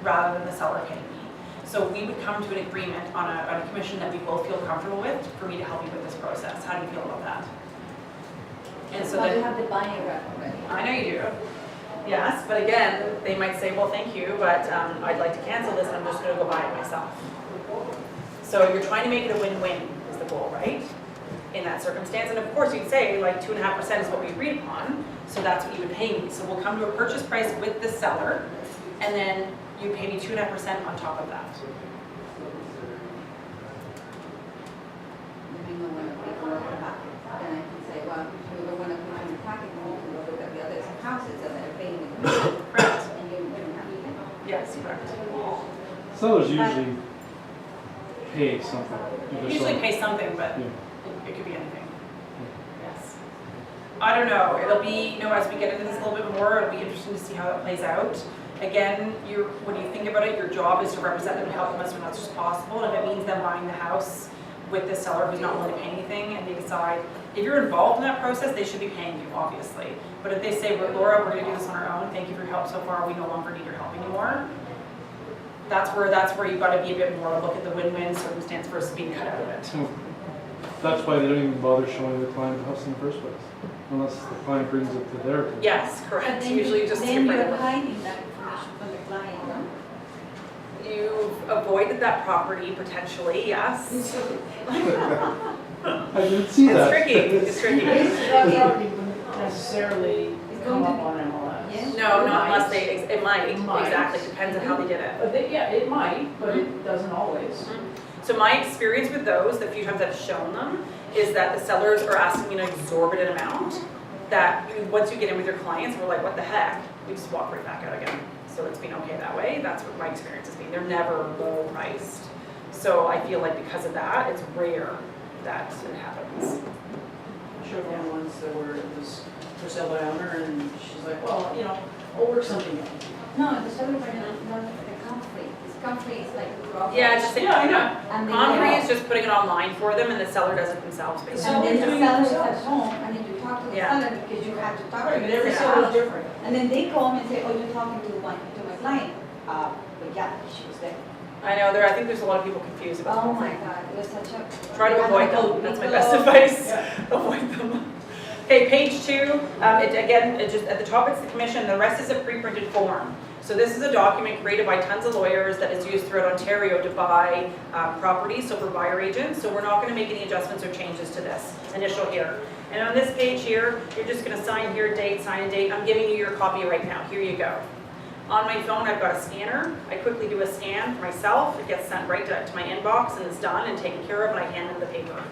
rather than the seller paying me. So we would come to an agreement on a commission that we both feel comfortable with for me to help you with this process. How do you feel about that? And so But you then, have the buyer rep already. I know you do. Yes, but again, they might say, well, thank you, but I'd like to cancel this and I'm just gonna go buy it myself. So you're trying to make it a win-win is the goal, right? In that circumstance. And of course you'd say like 2.5% is what we agreed upon. So that's what you would pay me. So we'll come to a purchase price with the seller and then you pay me 2.5% on top of that. If you know when we go over the packet, then I can say, well, if you don't want to put in the packet, then you can go look at the other houses that are paying the commission. Correct. And you don't have to pay. Yes, correct. Sellers usually pay something. if they're Usually selling. pay something, but Yeah. it could be anything. Yes. I don't know, it'll be, you know, as we get into this a little bit more, it'll be interesting to see how that plays out. Again, when you think about it, your job is to represent them and help them as much as possible, and if it means them buying the house with the seller who's not willing to pay anything, and they decide, if you're involved in that process, they should be paying you, obviously. But if they say, well, Laura, we're gonna do this on our own, thank you for your help so far, we no longer need your help anymore, that's where you've gotta be a bit more, look at the win-win circumstance versus being cut out of it. That's why they don't even bother showing the client the house in the first place, unless the client brings it to their attention. Yes, But correct, then usually just then skip right you're over. hiding that information from the client, no? You've avoided that property potentially, yes. I didn't see It's that. tricky, it's tricky. That property wouldn't necessarily It's come going up to on MLS. Yeah. No, not unless they, it might, It might. exactly, depends on how they did it. But yeah, it might, but it doesn't always. So my experience with those, the few times I've shown them, is that the sellers are asking an exorbitant amount that once you get in with your clients, we're like, what the heck? We just walk right back out again. So it's been okay that way. That's what my experience has been. They're never low priced. So I feel like because of that, it's rare that it happens. I showed one once that where it was for sale by owner, and she's like, well, you know, I'll work something out. No, the seller by not the concrete. It's concrete, it's like rock. Yeah, it's just, Yeah, I know. And then Concrete you is just putting it online for them and the seller does it themselves and basically. then the seller is at home, and then you talk to the Yeah. seller because you have to talk to Right, the but every seller. seller is different. And then they call me and say, oh, you're talking to my client. But yeah, she was there. I know, I think there's a lot of people confused about Oh concrete. my God, it was such a. Try to avoid them, that's my best advice. Avoid them. Okay, page 2, it just, at the top it's the commission, the rest is a pre-printed form. So this is a document created by tons of lawyers that is used throughout Ontario to buy properties, so for buyer agents. So we're not gonna make any adjustments or changes to this initial here. And on this page here, you're just gonna sign here, date, sign a date. I'm giving you your copy right now, here you go. On my phone, I've got a scanner. I quickly do a scan for myself. It gets sent right to my inbox and it's done and taken care of, and I hand them the paper.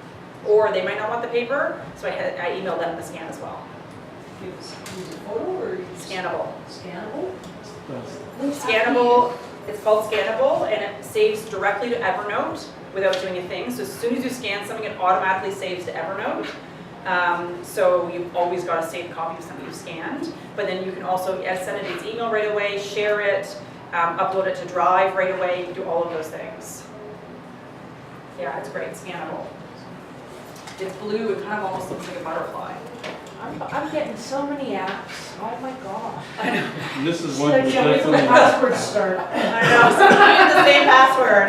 Or they might not want the paper, so I email them the scan as well. Use a photo or use Scannable. Scannable? Scannable, it's called Scannable, and it saves directly to Evernote without doing a thing. So as soon as you scan something, it automatically saves to Evernote. So you've always got a saved copy of something you've scanned. But then you can also send it its email right away, share it, upload it to Drive right away, you can do all of those things. Yeah, it's great, scannable. It's blue, it kind of almost looks like a butterfly. I'm getting so many apps, oh my God. I know. And this is one Like, we yeah, wait till the definitely, passwords start. I know, sometimes the same password.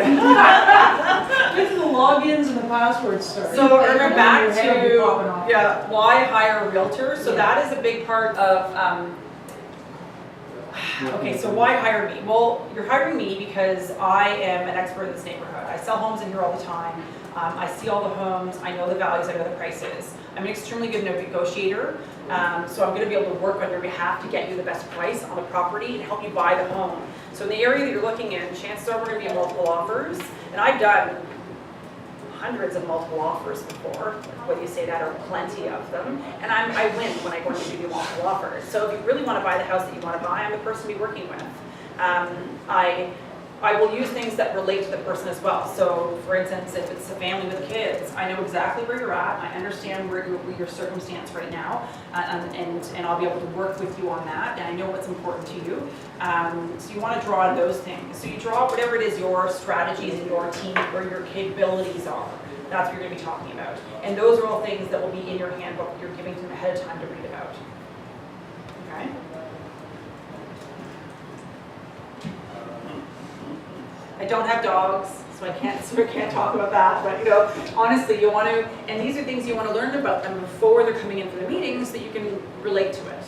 Wait till the logins and the passwords start. So remember back Your head will be popping to, off. yeah, why hire a realtor? So that is a big part of, okay, so why hire me? Well, you're hiring me because I am an expert in this neighborhood. I sell homes in here all the time. I see all the homes, I know the values, I know the prices. I'm an extremely good negotiator, so I'm gonna be able to work on your behalf to get you the best price on the property and help you buy the home. So in the area that you're looking in, chances are we're gonna be in multiple offers, and I've done hundreds of multiple offers before, whether you say that or plenty of them, and I win when I go and give you multiple offers. So if you really wanna buy the house that you wanna buy, I'm the person to be working with. I will use things that relate to the person as well. So for instance, if it's a family with kids, I know exactly where you're at, I understand where your circumstance right now, and I'll be able to work with you on that, and I know what's important to you. So you want to draw on those things. So you draw whatever it is your strategies and your team or your capabilities are. That's what you're going to be talking about. And those are all things that will be in your handbook you're giving to them ahead of time to read about. Okay? I don't have dogs, so I can't talk about that, but you know, honestly, you want to, and these are things you want to learn about them before they're coming in for the meeting so that you can relate to it,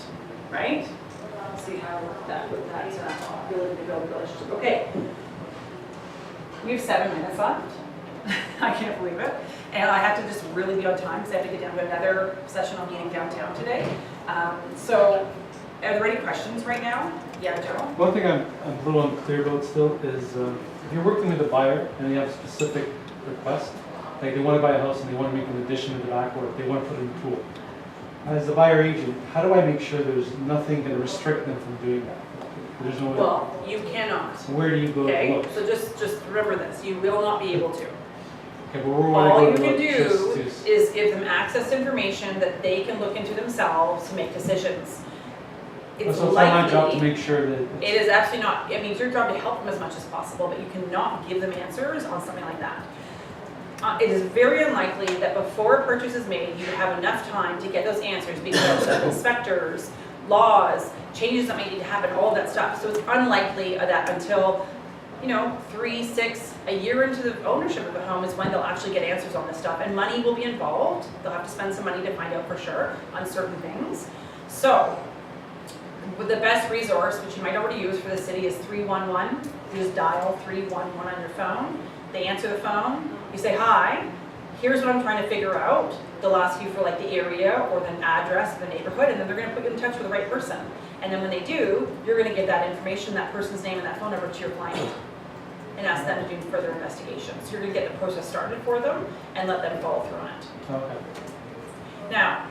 right? See how that ability to build a relationship. Okay, we have 7 minutes left. I can't believe it. And I have to just really be on time because I have to get down to another sessional meeting downtown today. So, are there any questions right now? Yeah, Joe? one thing I'm a little unclear about still is if you're working with a buyer and they have a specific request, like they want to buy a house and they want to make an addition to the back, or if they want to put in a pool. As the buyer agent, how do I make sure there's nothing going to restrict them from doing that? There's no way. Well, you cannot. Where do you go to Okay, look? so just remember this, you will not be able to. Okay, but we're All you going can to do just to, is give them access to information that they can look into themselves to make decisions. It's so it's not my job to likely, make sure that it is absolutely not, I mean, it's your job to help them as much as possible, but you cannot give them answers on something like that. It is very unlikely that before a purchase is made, you have enough time to get those answers because of inspectors, laws, changes that may need to happen, all of that stuff. So it's unlikely that until, 3, 6, a year into the ownership of the home is when they'll actually get answers on this stuff. And money will be involved. They'll have to spend some money to find out for sure on certain things. So the best resource, which you might already use for the city, is 311. You just dial 311 on your phone. They answer the phone. You say, hi, here's what I'm trying to figure out. They'll ask you for like the area or the address of the neighborhood, and then they're going to put you in touch with the right person. And then when they do, you're going to give that information, that person's name and that phone number to your client and ask them to do further investigation. So you're going to get the process started for them and let them follow through on it. okay. Now,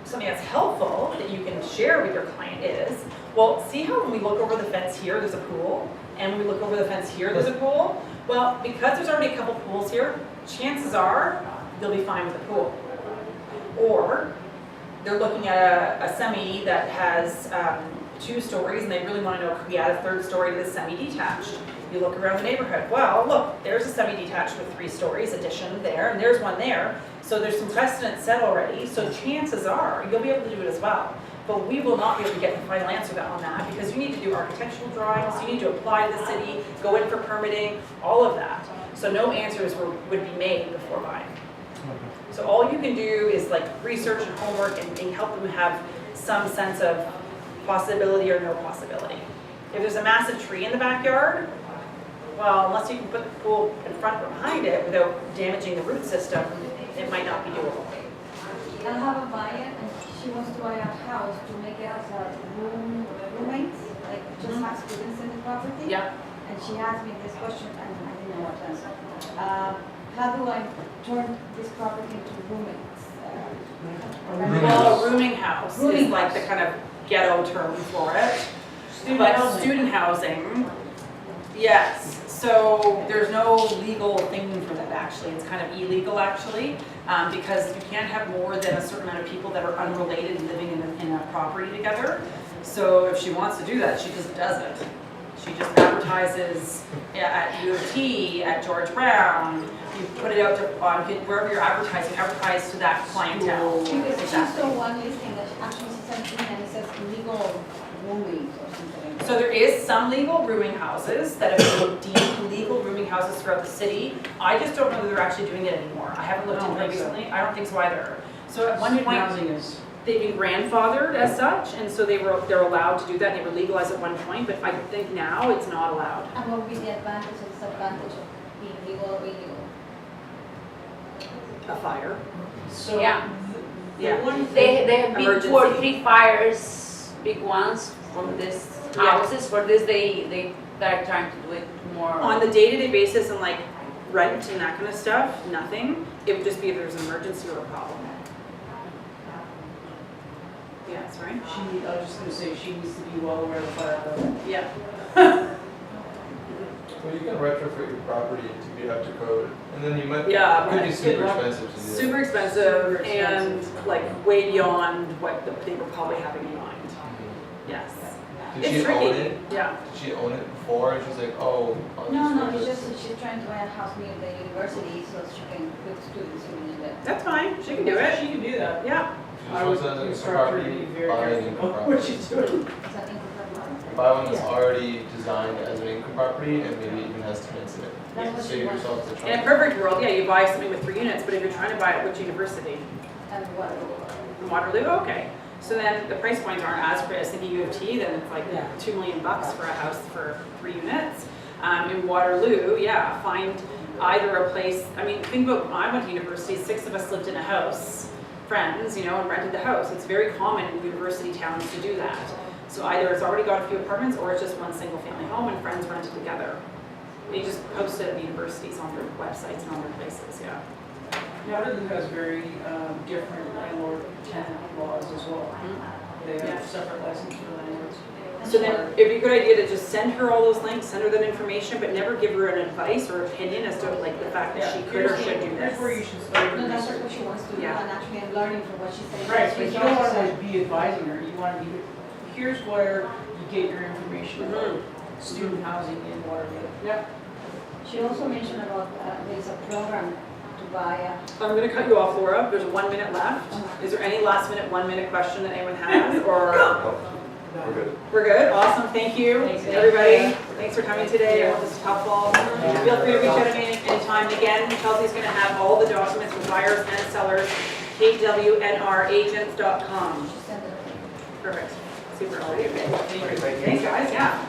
something that's helpful that you can share with your client is, well, see how when we look over the fence here, there's a pool, and when we look over the fence here, there's a pool? Well, because there's already a couple pools here, chances are they'll be fine with the pool. Or they're looking at a semi that has 2 stories, and they really want to know, could we add a 3rd story to the semi-detached? You look around the neighborhood, well, look, there's a semi-detached with 3 stories addition there, and there's one there. So there's some precedent set already, so chances are you'll be able to do it as well. But we will not be able to get the final answer on that because you need to do architectural drawings, you need to apply to the city, go in for permitting, all of that. So no answers would be made before buying. So all you can do is like research and homework and help them have some sense of possibility or no possibility. If there's a massive tree in the backyard, well, unless you can put the pool in front or behind it without damaging the root system, it might not be doable. I have a buyer and she wants to buy a house to make it as a roommates, like just have students in the property. Yeah. And she asked me this question and I didn't know what to answer. How do I turn this property into roommates? Well, a rooming house is Rooming like the house. kind of ghetto term for it. Student housing. Student housing, yes. So there's no legal thing for that actually. It's kind of illegal actually, because you can't have more than a certain amount of people that are unrelated living in a property together. So if she wants to do that, she just does it. She just advertises at U of T, at George Brown. You put it out to wherever you're advertising, advertise to that clientele. Because she Exactly. saw one listing that actually sent me and it says legal roommates or something. So there is some legal rooming houses that have been deemed legal rooming houses throughout the city. I just don't know that they're actually doing it anymore. I haven't looked I don't into it think so. recently. I don't think so either. So at one Student point, housing is, they've been grandfathered as such, and so they're allowed to do that. They were legalized at one point, but I think now it's not allowed. And what would be the advantage or disadvantage of being legal or illegal? A fire. so. Yeah. the Yeah. one thing- They have been 2 or Emergency. 3 fires, big ones from these Yeah. houses. For this, they're trying to do it more. On the day-to-day basis and like rent and that kind of stuff, nothing. It would just be if there's an emergency or a problem. Yeah, that's right. I was just gonna say, she needs to be well aware of the fire code. Yeah. Well, you can retrofit your property to be up to code, and then you might, Yeah, it could be but super it's expensive to do that. Super expensive and like way beyond what they were probably having in mind. Mhm. Yes. Did It's she tricky. own it? Yeah. Did she own it before, and she's like, oh, I'll No, just it's rent it? just that she's trying to buy a house near the university so she can put students who need it. That's fine. She can do it. She can do that. Yeah. She I just would wants to instruct her to be property, very buy an careful income about what property. she's doing. Is that incorrect? Buy one that's Yeah. already designed as an income property and maybe even has tenants in it. That's what she Save wants. yourself the In a trouble. perfect world, yeah, you buy something with 3 units, but if you're trying to buy it, which university? And what? In Waterloo? Okay. So then the price points aren't as great as thinking U of T, then it's like Yeah. $2 million for a house for 3 units. In Waterloo, yeah, find either a place, I mean, think about when I went to university, 6 of us lived in a house, friends, and rented the house. It's very common in university towns to do that. So either it's already got a few apartments or it's just one single family home and friends rent it together. They just post it at the universities on their websites and on their places, yeah. Waterloo has very different landlord tenant laws as well. They Yeah. have separate license for landlords. So then it'd be a good idea to just send her all those links, send her that information, but never give her an advice or opinion as to like the fact that she could or should do Here's where you this. should start your No, that's research. what she wants to do, Yeah. and actually I'm learning from what she's saying. Right, but She's you don't also want to saying- be advising her, you want to be, here's where you get your information about student housing in Waterloo. Yep. She also mentioned about, there's a program to buy I'm gonna cut you off, Laura. There's 1 minute left. Is there any last minute, 1 minute question that anyone has or? No, we're good. We're good, awesome, thank you, Thanks. everybody. Thanks for coming today, I hope this is helpful. Feel free to reach out to me anytime. And again, Chelsea's gonna have all the documents for buyers and sellers, KWNRagents.com. She sent it. Perfect, super, okay. Thank you. Thanks, guys, yeah.